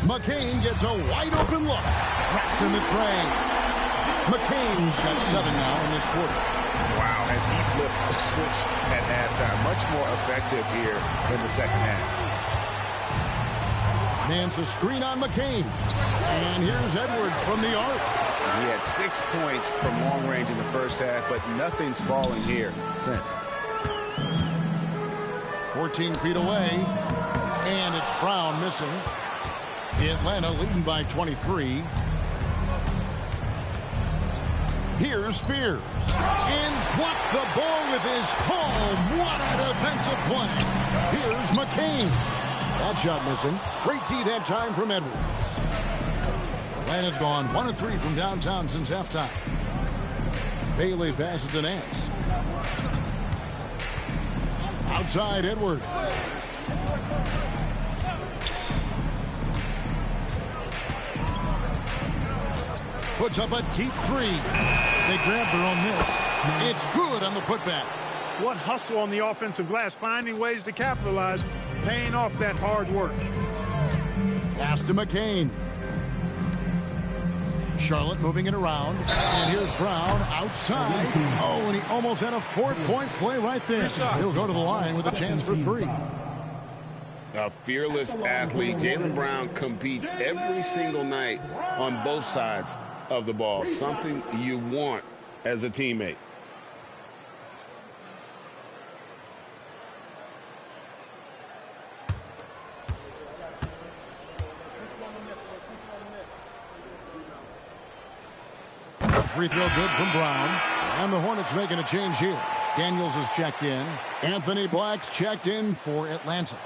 S2: McCain gets a wide-open look. Traps in the tray. McCain's got 7 now in this quarter.
S3: Wow, as he flipped the switch at halftime. Much more effective here in the second half.
S2: Nance a screen on McCain. And here's Edwards from the arc.
S3: He had 6 points from long range in the first half, but nothing's falling here since.
S2: 14 feet away. And it's Brown missing. Atlanta leading by 23. Here's Fears. And blocked the ball with his palm. What a defensive play. Here's McCain. That shot missing. Great D that time from Edwards. Atlanta's gone 1 of 3 from downtown since halftime. Bailey passes to Nance. Outside Edwards. Puts up a deep 3. They grab their own miss. It's good on the putback.
S4: What hustle on the offensive glass, finding ways to capitalize, paying off that hard work.
S2: Pass to McCain. Charlotte moving it around. And here's Brown outside. Oh, and he almost had a 4-point play right there. He'll go to the line with a chance for 3.
S3: A fearless athlete. Jaylen Brown competes every single night on both sides of the ball. Something you want as a teammate.
S2: Free throw good from Brown. And the Hornets making a change here. Daniels is checked in. Anthony Black's checked in for Atlanta.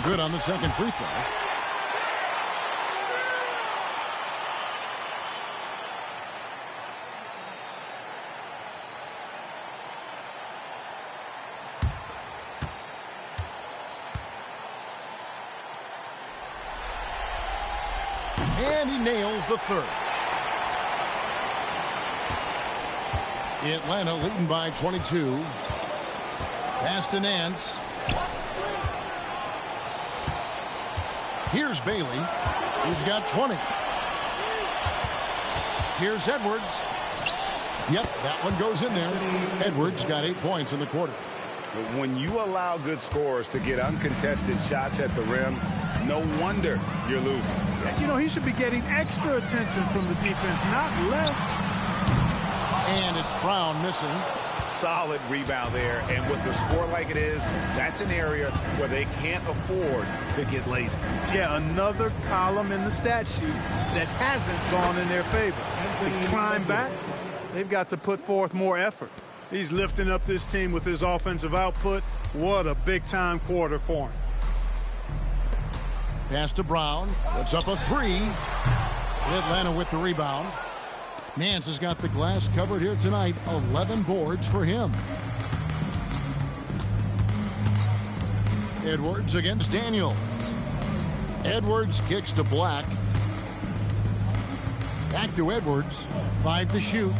S2: Good on the second free throw. And he nails the third. Atlanta leading by 22. Pass to Nance. Here's Bailey. He's got 20. Here's Edwards. Yep, that one goes in there. Edwards got 8 points in the quarter.
S3: When you allow good scorers to get uncontested shots at the rim, no wonder you're losing.
S4: You know, he should be getting extra attention from the defense, not less.
S2: And it's Brown missing.
S3: Solid rebound there, and with the score like it is, that's an area where they can't afford to get lazy.
S4: Yeah, another column in the stat sheet that hasn't gone in their favor. To climb back, they've got to put forth more effort. He's lifting up this team with his offensive output. What a big-time quarter for him.
S2: Pass to Brown. Puts up a 3. Atlanta with the rebound. Nance has got the glass covered here tonight. 11 boards for him. Edwards against Daniels. Edwards kicks to Black. Back to Edwards. 5 to shoot.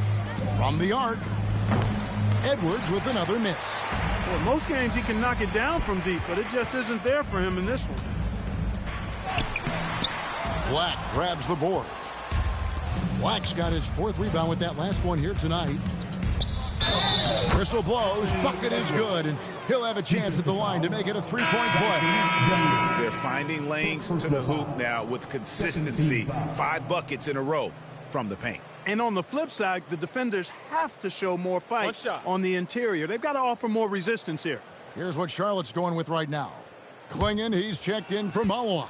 S2: From the arc. Edwards with another miss.
S4: Well, most games he can knock it down from deep, but it just isn't there for him in this one.
S2: Black grabs the board. Black's got his 4th rebound with that last one here tonight. Whistle blows, bucket is good, and he'll have a chance at the line to make it a 3-point play.
S11: They're finding lanes to the hoop now with consistency. 5 buckets in a row from the paint.
S4: And on the flip side, the defenders have to show more fight on the interior. They've got to offer more resistance here.
S2: Here's what Charlotte's going with right now. Klingon, he's checked in for Malawash.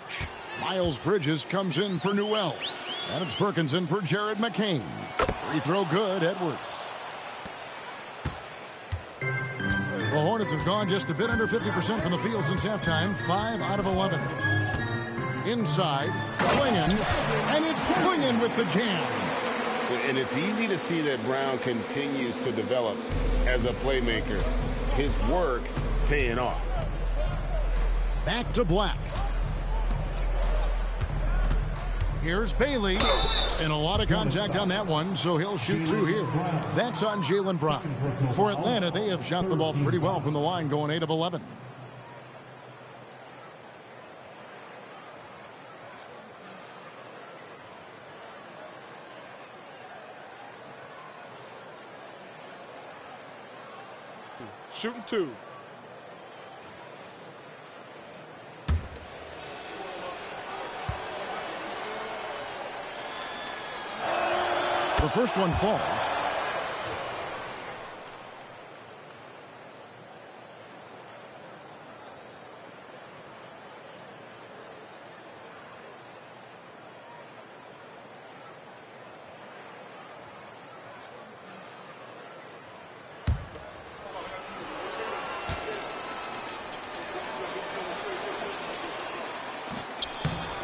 S2: Miles Bridges comes in for Newell. And it's Perkins in for Jared McCain. Free throw good, Edwards. The Hornets have gone just a bit under 50% from the field since halftime. 5 out of 11. Inside, Klingon, and it's Klingon with the jam.
S3: And it's easy to see that Brown continues to develop as a playmaker. His work paying off.
S2: Back to Black. Here's Bailey, and a lot of contact on that one, so he'll shoot 2 here. That's on Jaylen Brown. For Atlanta, they have shot the ball pretty well from the line, going 8 of 11.
S7: Shooting 2.
S2: The first one falls.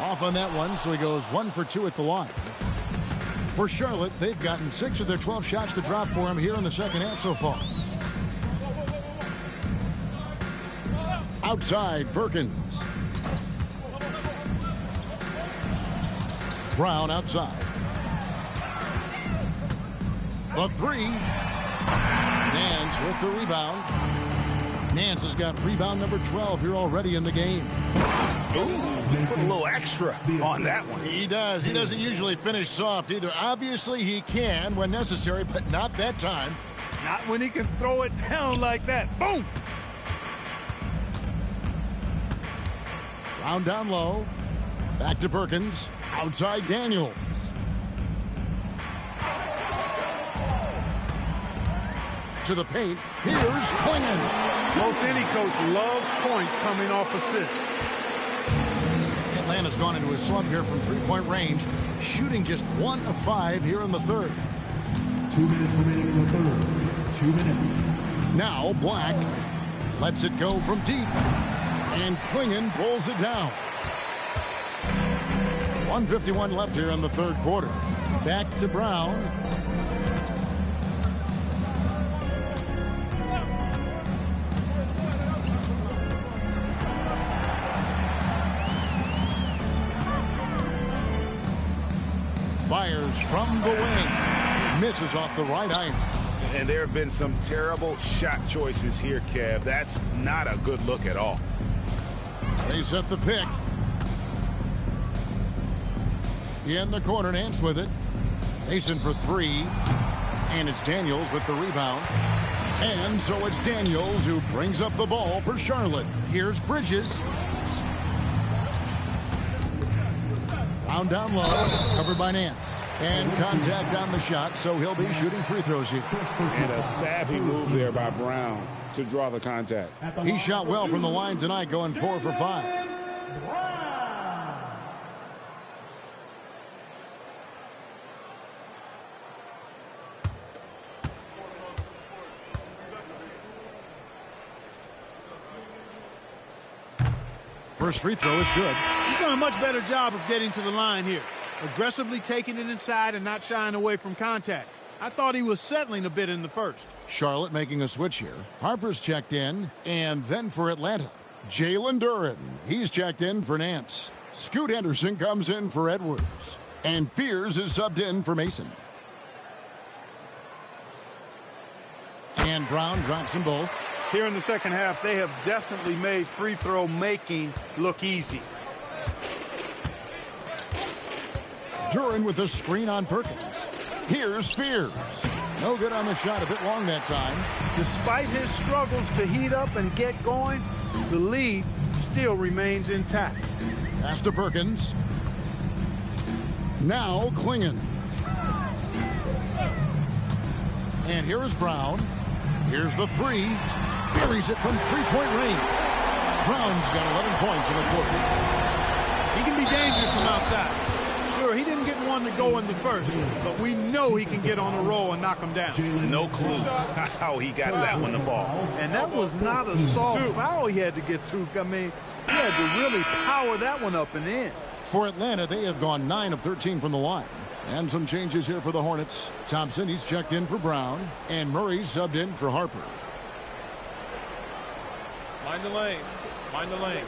S2: Off on that one, so he goes 1 for 2 at the line. For Charlotte, they've gotten 6 of their 12 shots to drop for him here in the second half so far. Outside, Perkins. Brown outside. The 3. Nance with the rebound. Nance has got rebound number 12 here already in the game.
S11: Ooh, put a little extra on that one.
S2: He does. He doesn't usually finish soft either. Obviously, he can when necessary, but not that time.
S4: Not when he can throw it down like that. Boom!
S2: Brown down low. Back to Perkins. Outside Daniels. To the paint. Here's Klingon.
S4: Most any coach loves points coming off assists.
S2: Atlanta's gone into a slump here from 3-point range, shooting just 1 of 5 here in the third.
S6: 2 minutes remaining in the third. 2 minutes.
S2: Now Black lets it go from deep, and Klingon pulls it down. 1:51 left here in the third quarter. Back to Brown. Fires from the wing. Misses off the right iron.
S11: And there have been some terrible shot choices here, Kev. That's not a good look at all.
S2: They set the pick. In the corner, Nance with it. Mason for 3. And it's Daniels with the rebound. And so it's Daniels who brings up the ball for Charlotte. Here's Bridges. Brown down low, covered by Nance. And contact on the shot, so he'll be shooting free throws here.
S3: And a savvy move there by Brown to draw the contact.
S2: He shot well from the line tonight, going 4 for 5. First free throw is good.
S4: He's done a much better job of getting to the line here. Aggressively taking it inside and not shying away from contact. I thought he was settling a bit in the first.
S2: Charlotte making a switch here. Harper's checked in, and then for Atlanta, Jalen Duren. He's checked in for Nance. Scoot Henderson comes in for Edwards. And Fears is subbed in for Mason. And Brown drops them both.
S4: Here in the second half, they have definitely made free throw making look easy.
S2: Duran with a screen on Perkins. Here's Fears. No good on the shot, a bit long that time.
S4: Despite his struggles to heat up and get going, the lead still remains intact.
S2: Pass to Perkins. Now Klingon. And here's Brown. Here's the three. Buries it from three-point range. Brown's got 11 points in the quarter.
S4: He can be dangerous from outside. Sure, he didn't get one to go in the first, but we know he can get on a roll and knock him down.
S11: No clue how he got that one to fall.
S4: And that was not a soft foul he had to get through. I mean, he had to really power that one up and in.
S2: For Atlanta, they have gone 9 of 13 from the line. And some changes here for the Hornets. Thompson, he's checked in for Brown. And Murray subbed in for Harper.
S7: Mind the lanes. Mind the lanes.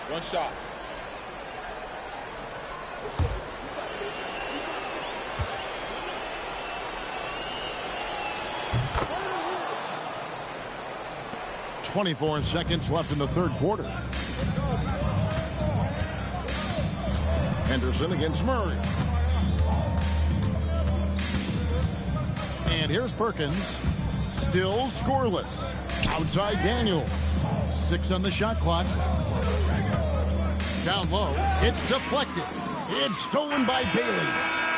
S7: One shot.
S2: .24 seconds left in the third quarter. Henderson against Murray. And here's Perkins. Still scoreless. Outside Daniels. 6 on the shot clock. Down low. It's deflected. It's stolen by Bailey.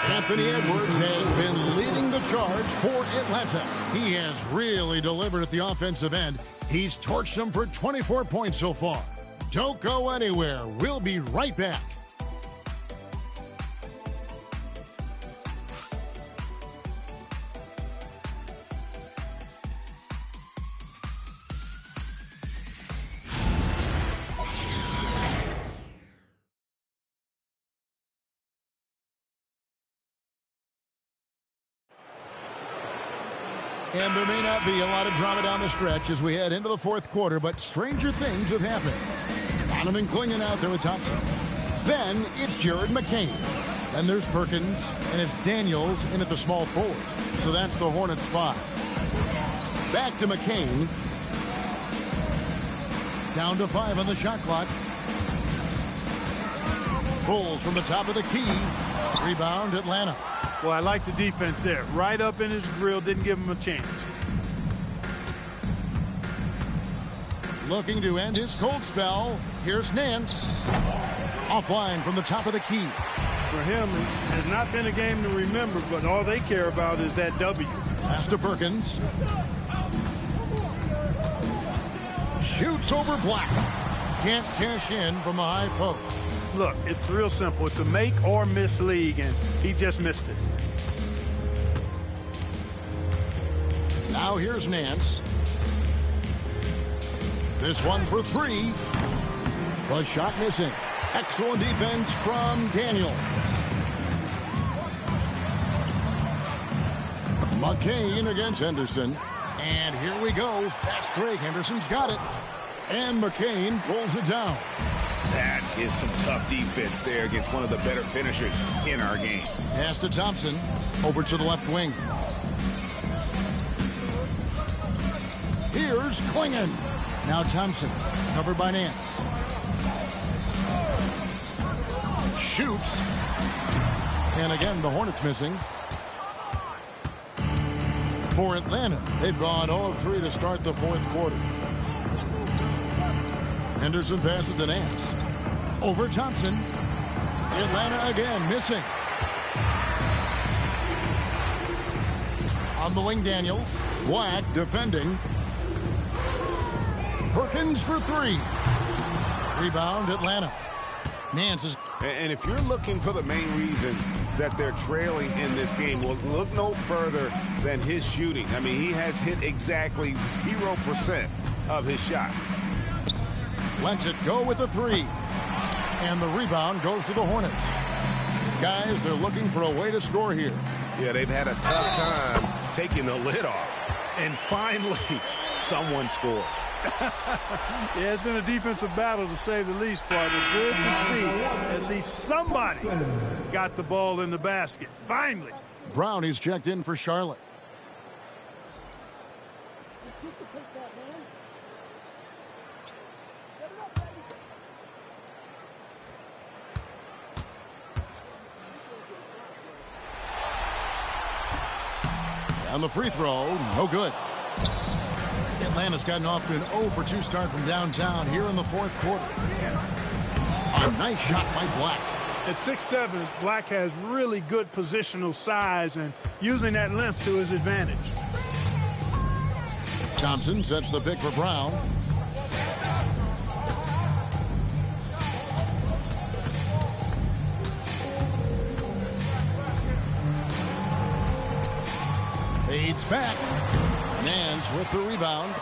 S2: Anthony Edwards has been leading the charge for Atlanta. He has really delivered at the offensive end. He's torched them for 24 points so far. Don't go anywhere. We'll be right back. And there may not be a lot of drama down the stretch as we head into the fourth quarter, but stranger things have happened. Donovan Klingon out there with Thompson. Then it's Jared McCain. Then there's Perkins, and it's Daniels in at the small forward. So that's the Hornets 5. Back to McCain. Down to 5 on the shot clock. Pulls from the top of the key. Rebound Atlanta.
S4: Well, I like the defense there. Right up in his grill, didn't give him a chance.
S2: Looking to end his cold spell. Here's Nance. Offline from the top of the key.
S4: For him, it has not been a game to remember, but all they care about is that W.
S2: Pass to Perkins. Shoots over Black. Can't cash in from the high post.
S4: Look, it's real simple. It's a make or miss league, and he just missed it.
S2: Now here's Nance. This one for 3. The shot missing. Excellent defense from Daniels. McCain against Henderson. And here we go. Fast break. Henderson's got it. And McCain pulls it down.
S11: That is some tough defense there against one of the better finishers in our game.
S2: Pass to Thompson. Over to the left wing. Here's Klingon. Now Thompson. Covered by Nance. Shoots. And again, the Hornets missing. For Atlanta, they've gone 0 of 3 to start the fourth quarter. Henderson passes to Nance. Over Thompson. Atlanta again missing. On the wing, Daniels. Black defending. Perkins for 3. Rebound, Atlanta. Nance is...
S11: And if you're looking for the main reason that they're trailing in this game, well, look no further than his shooting. I mean, he has hit exactly 0% of his shots.
S2: Lets it go with the 3. And the rebound goes to the Hornets. Guys, they're looking for a way to score here.
S11: Yeah, they've had a tough time taking the lid off. And finally, someone scores.
S4: Yeah, it's been a defensive battle to say the least, partner. Good to see at least somebody got the ball in the basket. Finally.
S2: Brown, he's checked in for Charlotte. And the free throw, no good. Atlanta's gotten off to an 0 for 2 start from downtown here in the fourth quarter. A nice shot by Black.
S4: At 6'7", Black has really good positional size and using that length to his advantage.
S2: Thompson sets the pick for Brown. Fades back. Nance with the rebound.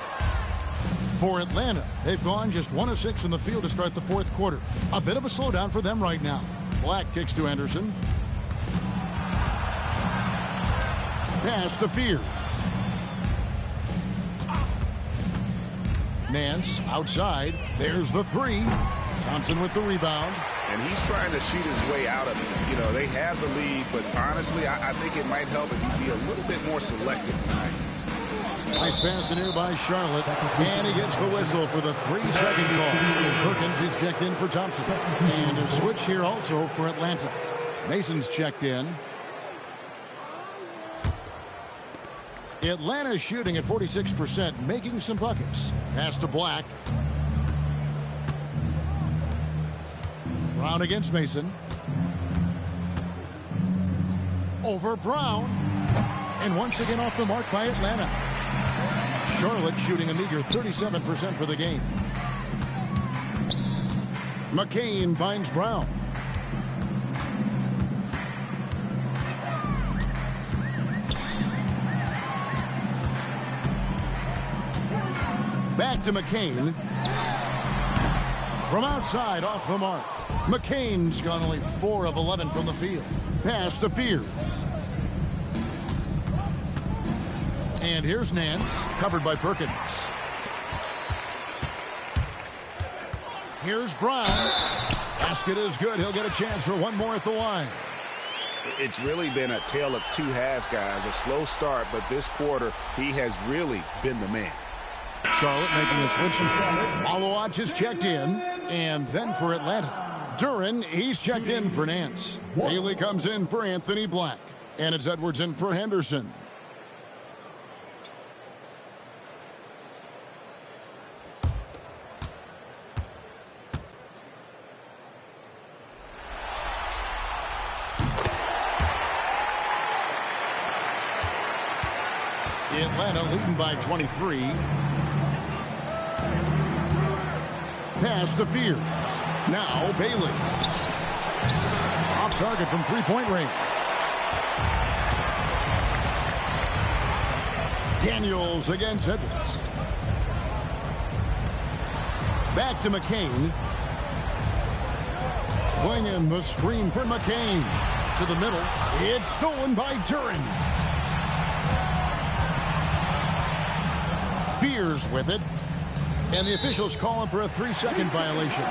S2: For Atlanta, they've gone just 1 of 6 in the field to start the fourth quarter. A bit of a slowdown for them right now. Black kicks to Anderson. Pass to Fear. Nance outside. There's the 3. Thompson with the rebound.
S11: And he's trying to shoot his way out of it. You know, they have the lead, but honestly, I think it might help if you be a little bit more selective tonight.
S2: Nice pass in here by Charlotte. And he gets the whistle for the 3-second call. Perkins is checked in for Thompson. And a switch here also for Atlanta. Mason's checked in. Atlanta shooting at 46%, making some buckets. Pass to Black. Brown against Mason. Over Brown. And once again off the mark by Atlanta. Charlotte shooting a meager 37% for the game. McCain finds Brown. Back to McCain. From outside, off the mark. McCain's gone only 4 of 11 from the field. Pass to Fears. And here's Nance, covered by Perkins. Here's Brown. Basket is good. He'll get a chance for one more at the line.
S11: It's really been a tale of 2 halves, guys. A slow start, but this quarter, he has really been the man.
S2: Charlotte making a switch. Malawach is checked in. And then for Atlanta, Duran, he's checked in for Nance. Bailey comes in for Anthony Black. And it's Edwards in for Henderson. Atlanta leading by 23. Pass to Fears. Now Bailey. Off target from 3-point range. Daniels against Edwards. Back to McCain. Flinging the screen for McCain. To the middle. It's stolen by Duran. Fears with it. And the officials call him for a 3-second violation.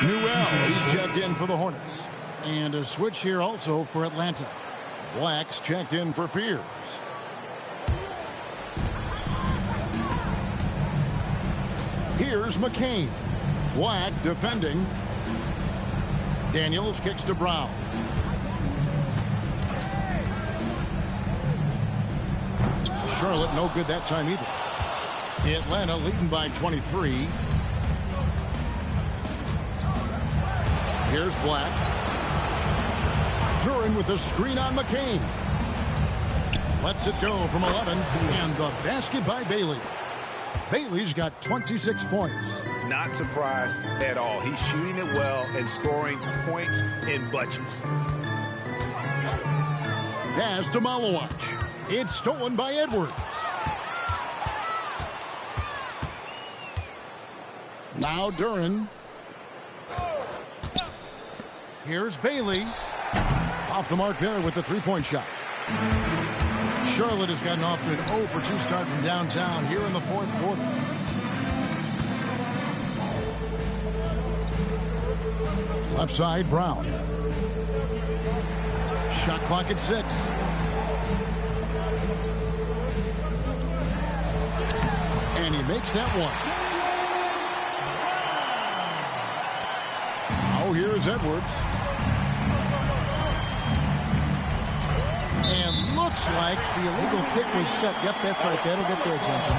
S2: Newell, he's checked in for the Hornets. And a switch here also for Atlanta. Black's checked in for Fears. Here's McCain. Black defending. Daniels kicks to Brown. Charlotte no good that time either. Atlanta leading by 23. Here's Black. Duran with the screen on McCain. Lets it go from 11. And the basket by Bailey. Bailey's got 26 points.
S11: Not surprised at all. He's shooting it well and scoring points in bunches.
S2: Pass to Malawach. It's stolen by Edwards. Now Duran. Here's Bailey. Off the mark there with the 3-point shot. Charlotte has gotten off to an 0 for 2 start from downtown here in the fourth quarter. Left side, Brown. Shot clock at 6. And he makes that one. Now here's Edwards. And looks like the illegal kick was set. Yep, that's right. That'll get their attention.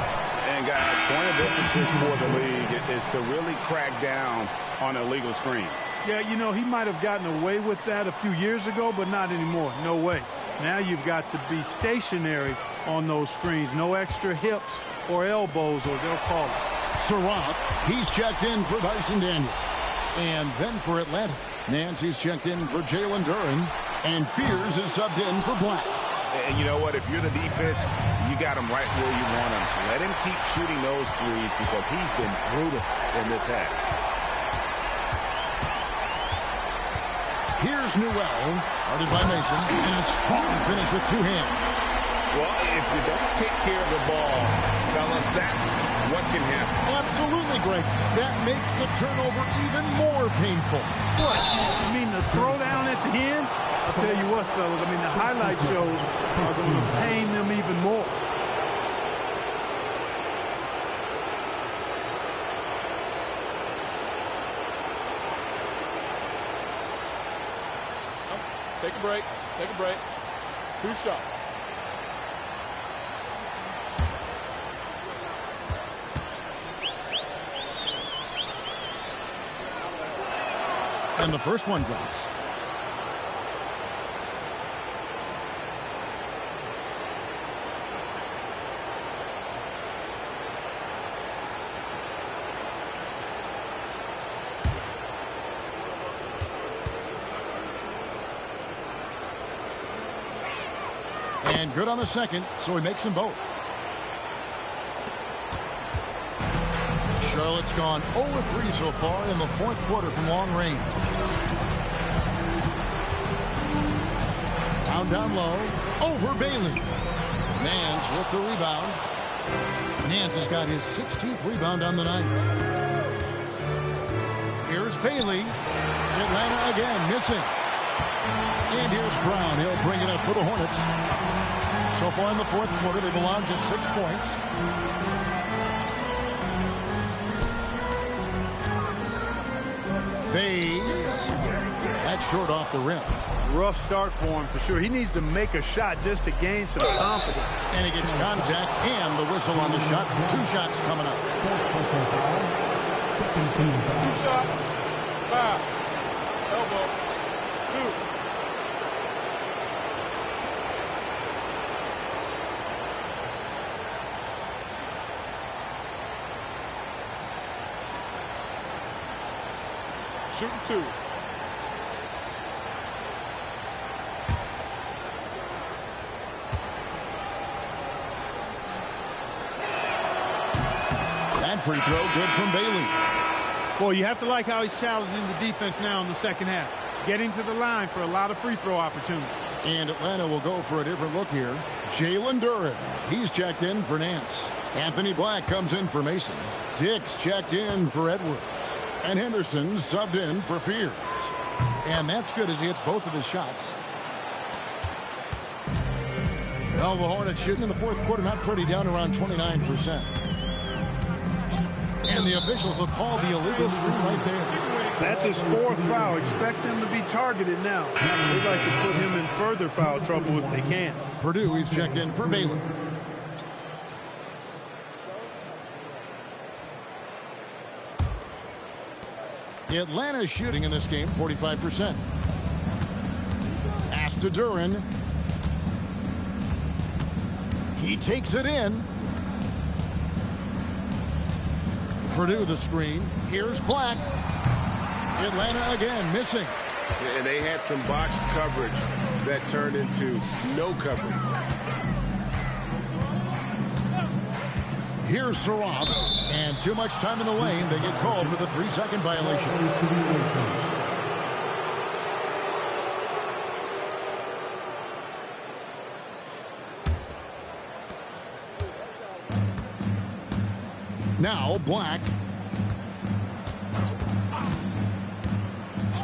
S11: And guys, point of emphasis for the league is to really crack down on illegal screens.
S4: Yeah, you know, he might have gotten away with that a few years ago, but not anymore. No way. Now you've got to be stationary on those screens. No extra hips or elbows, or they'll call it.
S2: Surratt, he's checked in for Dyson Daniel. And then for Atlanta, Nancy's checked in for Jalen Duren. And Fears is subbed in for Black.
S11: And you know what? If you're the defense, you got him right where you want him. Let him keep shooting those threes because he's been brutal in this half.
S2: Here's Newell, guarded by Mason, and a strong finish with two hands.
S11: Well, if you don't take care of the ball, fellas, that's what can happen.
S2: Absolutely, Greg. That makes the turnover even more painful.
S4: What? I mean, the throwdown at the end? I'll tell you what, fellas, I mean, the highlight shows are going to pain them even more.
S7: Take a break. Take a break. 2 shots.
S2: And the first one drops. And good on the second, so he makes them both. Charlotte's gone 0-3 so far in the fourth quarter from long range. Down low, over Bailey. Nance with the rebound. Nance has got his 16th rebound on the night. Here's Bailey. Atlanta again missing. And here's Brown. He'll bring it up for the Hornets. So far in the fourth quarter, they've allowed just 6 points. Fades. That's short off the rim.
S4: Rough start for him for sure. He needs to make a shot just to gain some confidence.
S2: And he gets contact and the whistle on the shot. 2 shots coming up.
S7: 2 shots. 5. Elbow. 2. Shooting 2.
S2: That free throw good from Bailey.
S4: Well, you have to like how he's challenging the defense now in the second half. Getting to the line for a lot of free throw opportunities.
S2: And Atlanta will go for a different look here. Jalen Duren. He's checked in for Nance. Anthony Black comes in for Mason. Dix checked in for Edwards. And Henderson subbed in for Fears. And that's good as he hits both of his shots. Well, the Hornets shooting in the fourth quarter, not pretty, down around 29%. And the officials will call the illegal screen right there.
S4: That's his 4th foul. Expect them to be targeted now. They'd like to put him in further foul trouble if they can.
S2: Purdue, he's checked in for Bailey. Atlanta's shooting in this game 45%. Pass to Duren. He takes it in. Purdue the screen. Here's Black. Atlanta again missing.
S3: And they had some botched coverage that turned into no coverage.
S2: Here's Surratt. And too much time in the lane. They get called for the 3-second violation. Now Black.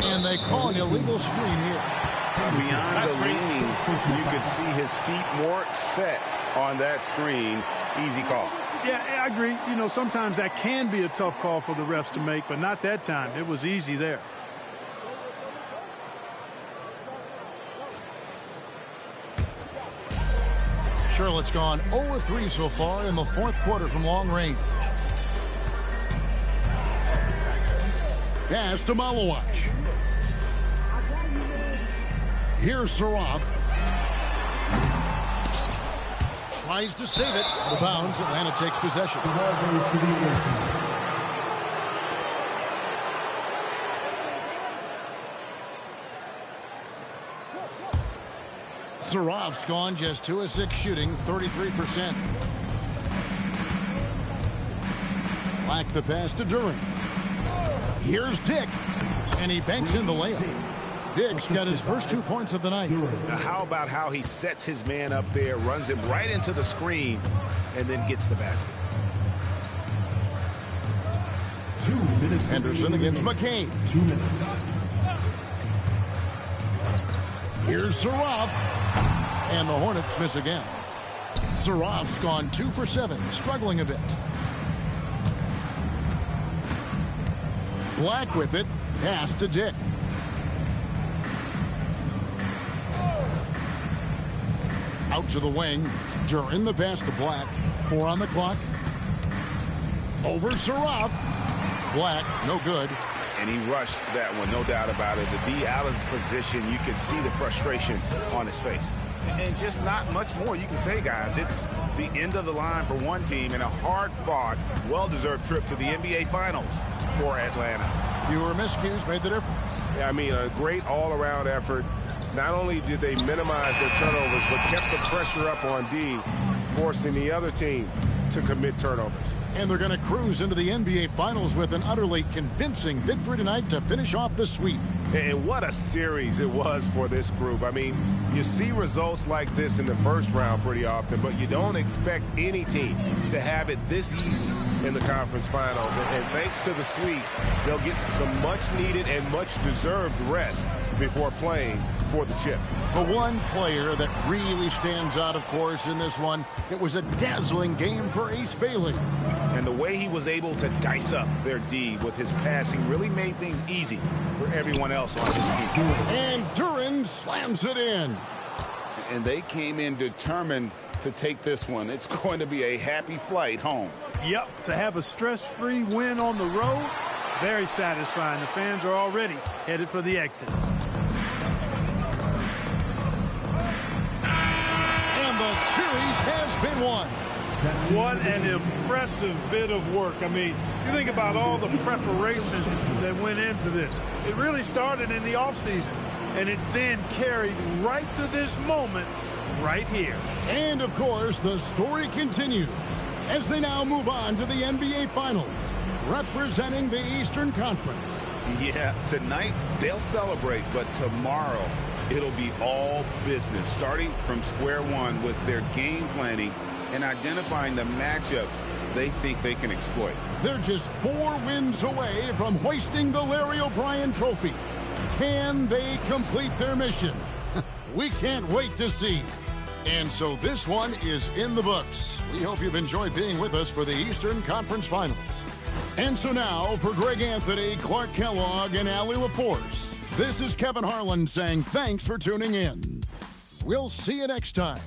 S2: And they call an illegal screen here.
S11: Beyond the leaning, you could see his feet more set on that screen. Easy call.
S4: Yeah, I agree. You know, sometimes that can be a tough call for the refs to make, but not that time. It was easy there.
S2: Charlotte's gone 0-3 so far in the fourth quarter from long range. Pass to Malawach. Here's Saraf. Tries to save it. Out of bounds. Atlanta takes possession. Saraf's gone just 2 of 6 shooting, 33%. Black the pass to Duran. Here's Dick, and he banks in the layup. Dick's got his first 2 points of the night.
S11: Now how about how he sets his man up there, runs him right into the screen, and then gets the basket.
S2: Henderson against McCain. Here's Saraf. And the Hornets miss again. Saraf's gone 2 for 7, struggling a bit. Black with it. Pass to Dick. Out to the wing. Duran the pass to Black. 4 on the clock. Over Saraf. Black, no good.
S11: And he rushed that one, no doubt about it. To be out of position, you can see the frustration on his face. And just not much more you can say, guys. It's the end of the line for one team and a hard-fought, well-deserved trip to the NBA Finals for Atlanta.
S2: Fewer miscues made the difference.
S12: Yeah, I mean, a great all-around effort. Not only did they minimize their turnovers, but kept the pressure up on D, forcing the other team to commit turnovers.
S2: And they're going to cruise into the NBA Finals with an utterly convincing victory tonight to finish off the sweep.
S12: And what a series it was for this group. I mean, you see results like this in the first round pretty often, but you don't expect any team to have it this easy in the conference finals. And thanks to the sweep, they'll get some much-needed and much-deserved rest before playing for the chip.
S2: The one player that really stands out, of course, in this one, it was a dazzling game for Ace Bailey.
S11: And the way he was able to dice up their D with his passing really made things easy for everyone else on his team.
S2: And Duran slams it in.
S3: And they came in determined to take this one. It's going to be a happy flight home.
S13: Yep, to have a stress-free win on the road, very satisfying. The fans are already headed for the exits.
S2: And the series has been won.
S4: What an impressive bit of work. I mean, you think about all the preparation that went into this. It really started in the offseason, and it then carried right to this moment right here.
S2: And, of course, the story continues as they now move on to the NBA Finals, representing the Eastern Conference.
S3: Yeah, tonight they'll celebrate, but tomorrow it'll be all business, starting from square one with their game planning and identifying the matchups they think they can exploit.
S2: They're just 4 wins away from hoisting the Larry O'Brien Trophy. Can they complete their mission? We can't wait to see. And so this one is in the books. We hope you've enjoyed being with us for the Eastern Conference Finals. And so now, for Greg Anthony, Clark Kellogg, and Allie LaForce, this is Kevin Harlan saying thanks for tuning in. We'll see you next time